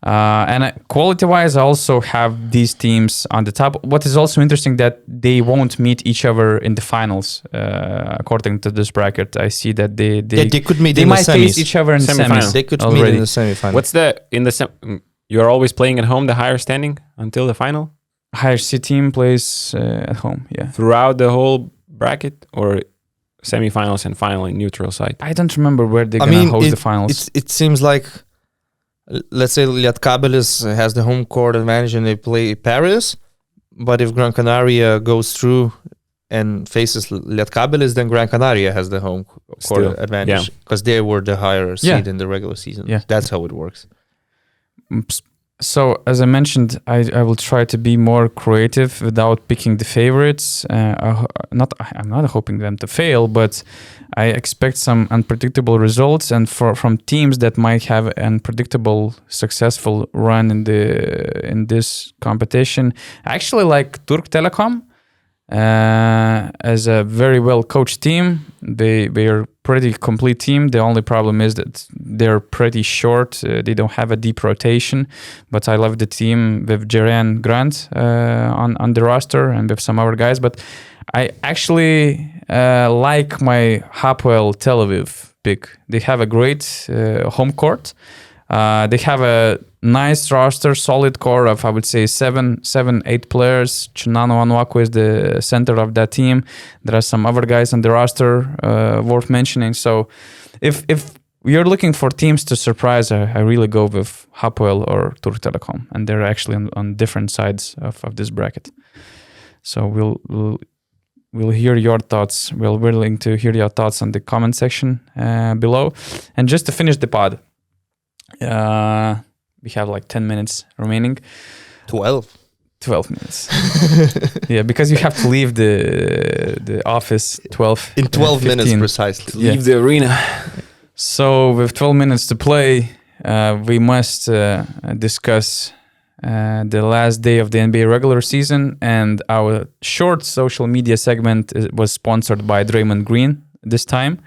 And quality-wise, I also have these teams on the top. What is also interesting that they won't meet each other in the finals, according to this bracket. I see that they could meet they in might the face semis. each other in the Semifinal. semis. They could already. meet in the semifinal. What's you're always playing at home, the higher standing until the final? Higher C team plays at home. Yeah, Throughout the whole bracket, or semifinals and final in neutral side? I don't remember where they're gonna host the finals. It seems like, let's say Lietkabelis has the home court advantage and they play Paris, but if Gran Canaria goes through and faces Lietkabelis, then Gran Canaria has the home court Still, advantage because they were the higher seed in the regular season. Yeah. That's how it works. So, as I mentioned, I will try to be more creative without picking the favorites. I'm not hoping them to fail, but I expect some unpredictable results, and from teams that might have an unpredictable, successful run in this competition. I actually like Turk Telekom as a very well coached team. They are pretty complete team. The only problem is that they're pretty short. They don't have a deep rotation, but I love the team with Jerian Grant on the roster and with some other guys. But I actually like my Hapoel Tel Aviv pick. They have a great home court. They have a nice roster, solid core of, I would say, 8 players. Chinano Anuaku is the center of that team. There are some other guys on the roster worth mentioning. So if you're looking for teams to surprise, I really go with Hapoel or Turk Telekom. And they're actually on different sides of this bracket. So we'll hear your thoughts. We're willing to hear your thoughts on the comment section below. And just to finish the pod, we have like 10 minutes remaining. 12 minutes. Yeah, because you have to leave the office 12 in 12 minutes precisely. Leave the arena. So with 12 minutes to play, we must discuss the last day of the NBA regular season, and our short social media segment was sponsored by Draymond Green this time.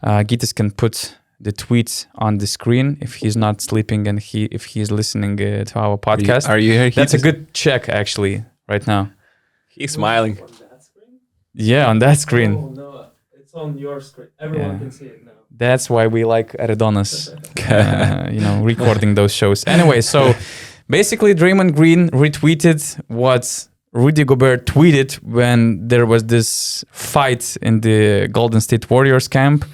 Gytis can put the tweet on the screen if he's not sleeping and if he's listening to our podcast. Are you here? That's a good check, actually, right now. He's smiling. On that screen? Yeah, on that screen. Oh, no, it's on your screen. Everyone can see it now. That's why we like Aridonis, recording those shows. Anyway, so basically Draymond Green retweeted what Rudy Gobert tweeted when there was this fight in the Golden State Warriors camp.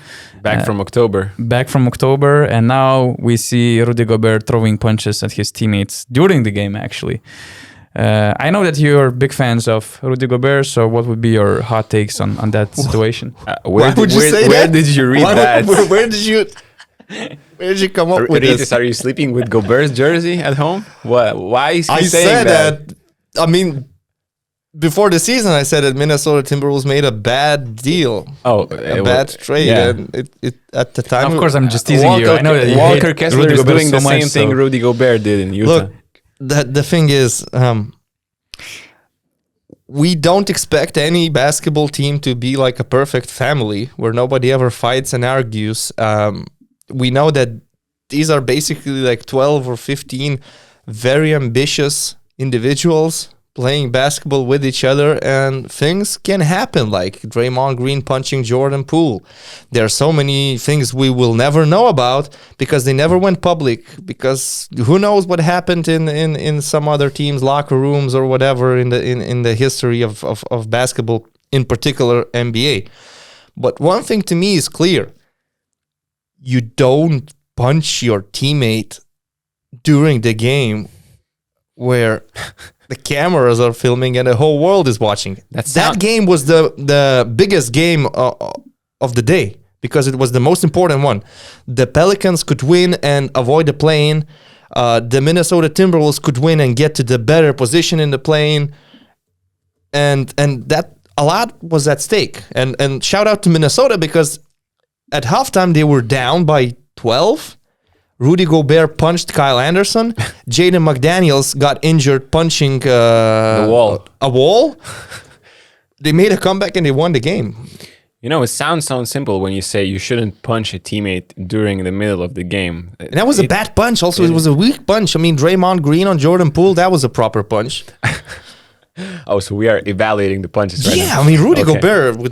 Back from October, and now we see Rudy Gobert throwing punches at his teammates during the game, actually. I know that you're big fans of Rudy Gobert, so what would be your hot takes on that situation? Where did you read that? Where did you come up with this? Are you sleeping with Gobert's jersey at home? Why is he saying that? I mean, before the season, I said that Minnesota Timberwolves made a bad deal. A bad trade. Yeah. And it at the time... Of course, I'm just teasing you. I know that you Walker hate Kessler Rudy is Gobert doing so the much, same thing so- Rudy Gobert did in Utah. Look, the thing is, we don't expect any basketball team to be like a perfect family where nobody ever fights and argues. We know that these are basically like 12 or 15 very ambitious individuals playing basketball with each other, and things can happen, like Draymond Green punching Jordan Poole. There are so many things we will never know about because they never went public, because who knows what happened in some other teams' locker rooms or whatever in the history of basketball, in particular NBA. But one thing to me is clear. You don't punch your teammate during the game where the cameras are filming and the whole world is watching. That game was the biggest game of the day because it was the most important one. The Pelicans could win and avoid the play-in. The Minnesota Timberwolves could win and get to the better position in the play-in. And that a lot was at stake. And shout out to Minnesota, because at halftime they were down by 12. Rudy Gobert punched Kyle Anderson. Jaden McDaniels got injured punching The wall. a wall. They made a comeback and they won the game. You know, it sounds so simple when you say you shouldn't punch a teammate during the middle of the game. And that was a bad punch. Also, it was a weak punch. I mean, Draymond Green on Jordan Poole, that was a proper punch. Oh, so we are evaluating the punches right now. Yeah, I mean, Rudy Okay. Gobert, with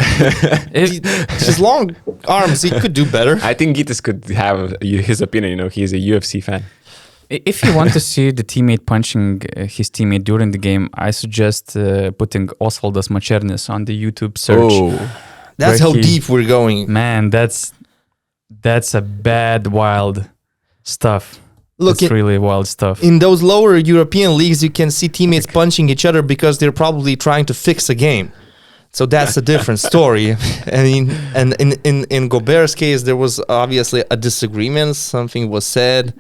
his long arms, he could do better. I think Rytis could have his opinion. You know, he's a UFC fan. If you want to see the teammate punching his teammate during the game, I suggest putting Osvaldas Mačernis on the YouTube search. That's where how deep we're going. Man, that's a bad, wild stuff. Look, It's really wild stuff. in those lower European leagues, you can see teammates punching each other because they're probably trying to fix a game. So that's a different story. And in Gobert's case, there was obviously a disagreement. Something was said.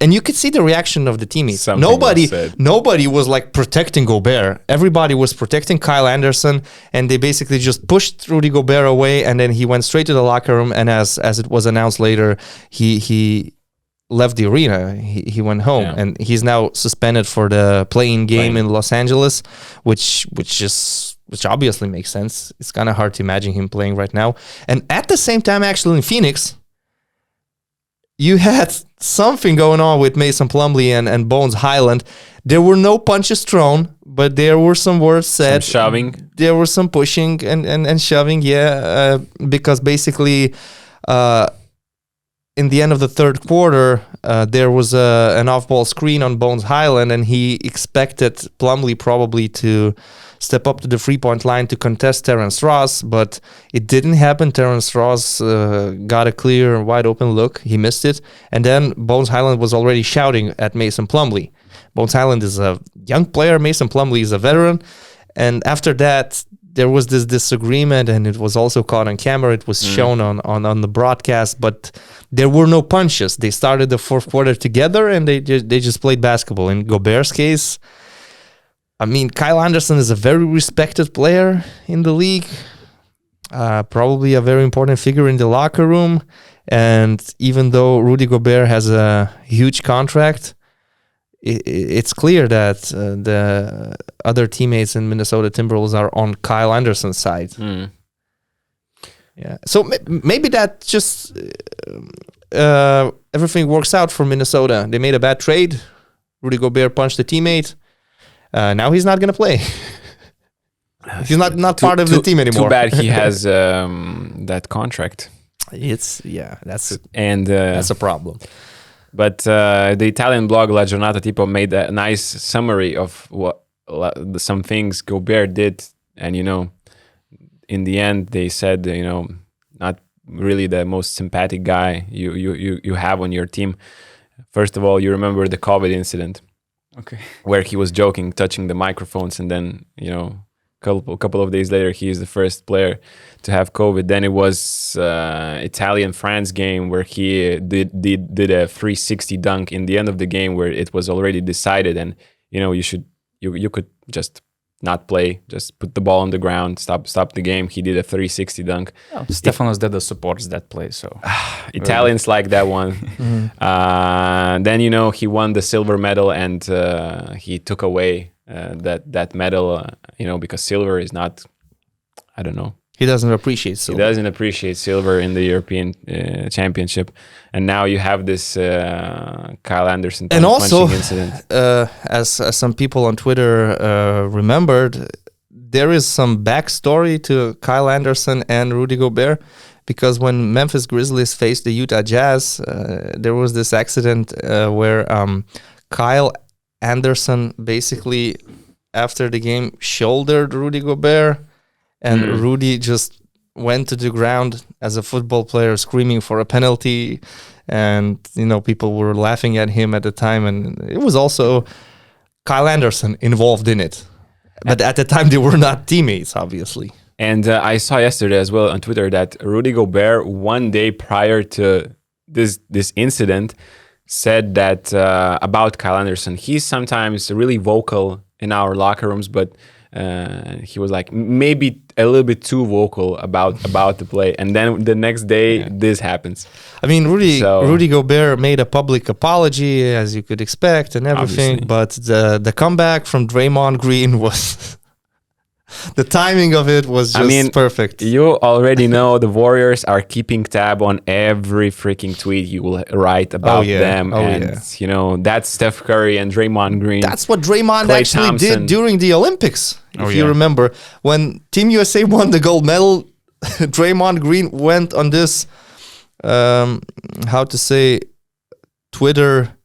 And you could see the reaction of the teammates. Something was said. Nobody was like protecting Gobert. Everybody was protecting Kyle Anderson, and they basically just pushed Rudy Gobert away. And then he went straight to the locker room. And as it was announced later, he left the arena. He went home, Yeah. and he's now suspended for the playing game in Los Angeles, which obviously makes sense. It's kind of hard to imagine him playing right now. And at the same time, actually in Phoenix, you had something going on with Mason Plumlee and Bones Highland. There were no punches thrown, but there were some words said. Some shoving. There was some pushing and shoving, because basically in the end of the third quarter, there was an off-ball screen on Bones Highland, and he expected Plumlee probably to step up to the three-point line to contest Terrence Ross, but it didn't happen. Terrence Ross got a clear, wide-open look. He missed it. And then Bones Highland was already shouting at Mason Plumlee. Bones Highland is a young player. Mason Plumlee is a veteran. And after that, there was this disagreement, and it was also caught on camera. It was shown on the broadcast, but there were no punches. They started the fourth quarter together, and they just played basketball. In Gobert's case, I mean, Kyle Anderson is a very respected player in the league, probably a very important figure in the locker room. And even though Rudy Gobert has a huge contract, it's clear that the other teammates in Minnesota Timberwolves are on Kyle Anderson's side. Yeah. So maybe that just everything works out for Minnesota. They made a bad trade. Rudy Gobert punched the teammate. Now he's not going to play. He's not part of the team anymore. Too bad he has that contract. That's a problem. But the Italian blog La Giornata Tipo made a nice summary of some things Gobert did, and in the end they said not really the most sympathetic guy you have on your team. First of all, you remember the COVID incident, Okay. where he was joking, touching the microphones, and then couple of days later he is the first player to have COVID. Then it was Italian-France game where he did a 360 dunk in the end of the game where it was already decided, and you could just not play, just put the ball on the ground, stop the game. He did a 360 dunk. Oh, Stefanos Deda supports that play, so Italians like that one. Then he won the silver medal, and he took away that medal, because silver is not, I don't know. He doesn't appreciate silver. He doesn't appreciate silver in the European Championship, and now you have this Kyle Anderson and also, punching incident. as some people on Twitter remembered, there is some backstory to Kyle Anderson and Rudy Gobert, because when Memphis Grizzlies faced the Utah Jazz, there was this accident where Kyle Anderson basically, after the game, shouldered Rudy Gobert, and Rudy just went to the ground as a football player screaming for a penalty, and people were laughing at him at the time, and it was also Kyle Anderson involved in it. But at the time, they were not teammates, obviously. And I saw yesterday as well on Twitter that Rudy Gobert, one day prior to this incident, said that about Kyle Anderson, he's sometimes really vocal in our locker rooms, but He was like maybe a little bit too vocal about the play, and then the next day this happens. I mean, Rudy Gobert made a public apology, as you could expect, and everything. Obviously. But the comeback from Draymond Green was the timing of it was just perfect. You already know the Warriors are keeping tab on every freaking tweet you will write about them, you know that's Steph Curry and Draymond Green. That's what Draymond Klay actually Thompson. did during the Olympics. If you remember, when Team USA won the gold medal, Draymond Green went on this, Twitter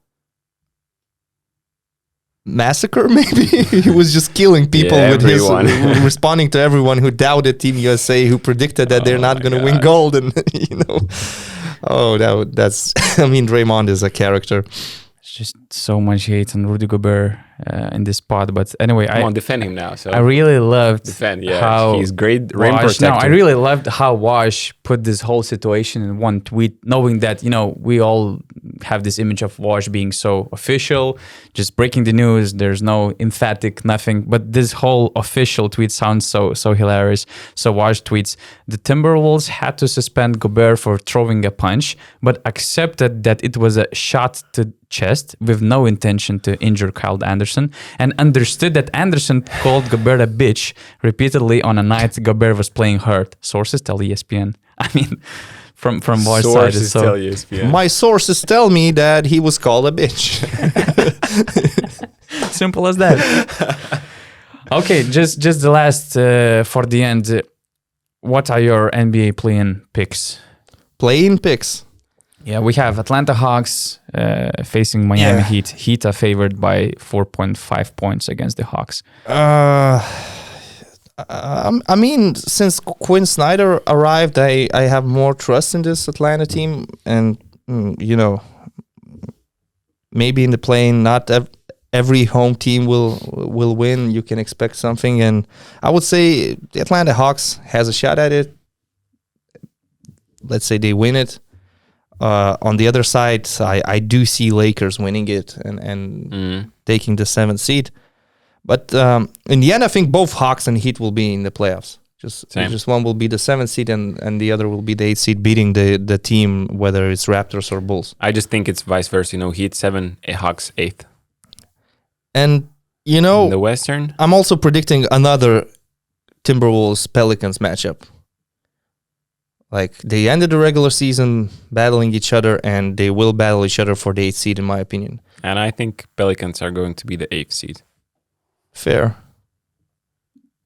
massacre, maybe. He was just killing people with everyone. his responding to everyone who doubted Team USA, who predicted that they're not going to win gold, and that's I mean, Draymond is a character. It's just so much hate on Rudy Gobert in this pod. But anyway, I defend him now. So I really loved how he's great rim protector. No, I really loved how Wash put this whole situation in one tweet, knowing that we all have this image of Wash being so official, just breaking the news. There's no emphatic nothing, but this whole official tweet sounds so hilarious. So Wash tweets: the Timberwolves had to suspend Gobert for throwing a punch, but accepted that it was a shot to chest with no intention to injure Kyle Anderson, and understood that Anderson called Gobert a bitch repeatedly on a night Gobert was playing hurt. Sources tell ESPN. I mean, from Wash's side, it's so... tell ESPN. My sources tell me that he was called a bitch. Simple as that. Okay, just the last for the end. What are your NBA play-in picks? Play-in picks. Yeah, we have Atlanta Hawks facing Miami Heat. Heat are favored by 4.5 points against the Hawks. I mean, since Quinn Snyder arrived, I have more trust in this Atlanta team. And, maybe in the play-in, not every home team will win. You can expect something. And I would say the Atlanta Hawks has a shot at it. Let's say they win it. On the other side, I do see Lakers winning it and taking the 7th seed. But in the end, I think both Hawks and Heat will be in the playoffs. Just one will be the 7th seed and the other will be the 8th seed, beating the team, whether it's Raptors or Bulls. I just think it's vice versa. Heat 7, Hawks 8th. And, in the Western? I'm also predicting another Timberwolves-Pelicans matchup. Like, they ended the regular season battling each other, and they will battle each other for the 8th seed, in my opinion. And I think Pelicans are going to be the 8th seed. Fair.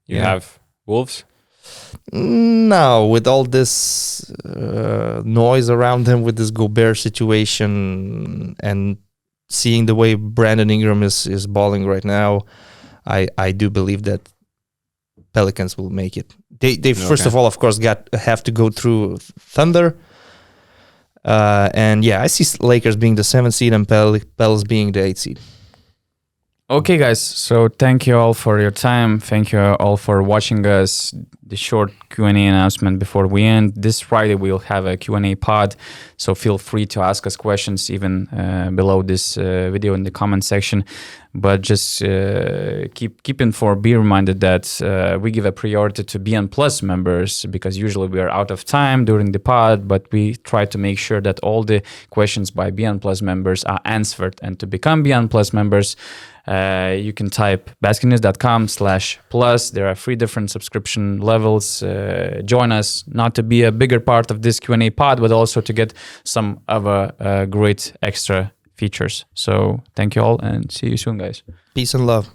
You have Wolves? No, with all this noise around them, with this Gobert situation, and seeing the way Brandon Ingram is balling right now, I do believe that Pelicans will make it. They first of all, of course, have to go through Thunder. And I see Lakers being the 7th seed and Pels being the 8th seed. Okay, guys. So thank you all for your time. Thank you all for watching us. The short Q&A announcement before we end. This Friday we'll have a Q&A pod. So feel free to ask us questions even below this video in the comment section. But just be reminded that we give a priority to BN Plus members, because usually we are out of time during the pod, but we try to make sure that all the questions by BN Plus members are answered. And to become BN Plus members, you can type basketnews.com/plus. There are 3 different subscription levels. Join us, not to be a bigger part of this Q&A pod, but also to get some other great extra features. So thank you all and see you soon, guys. Peace and love.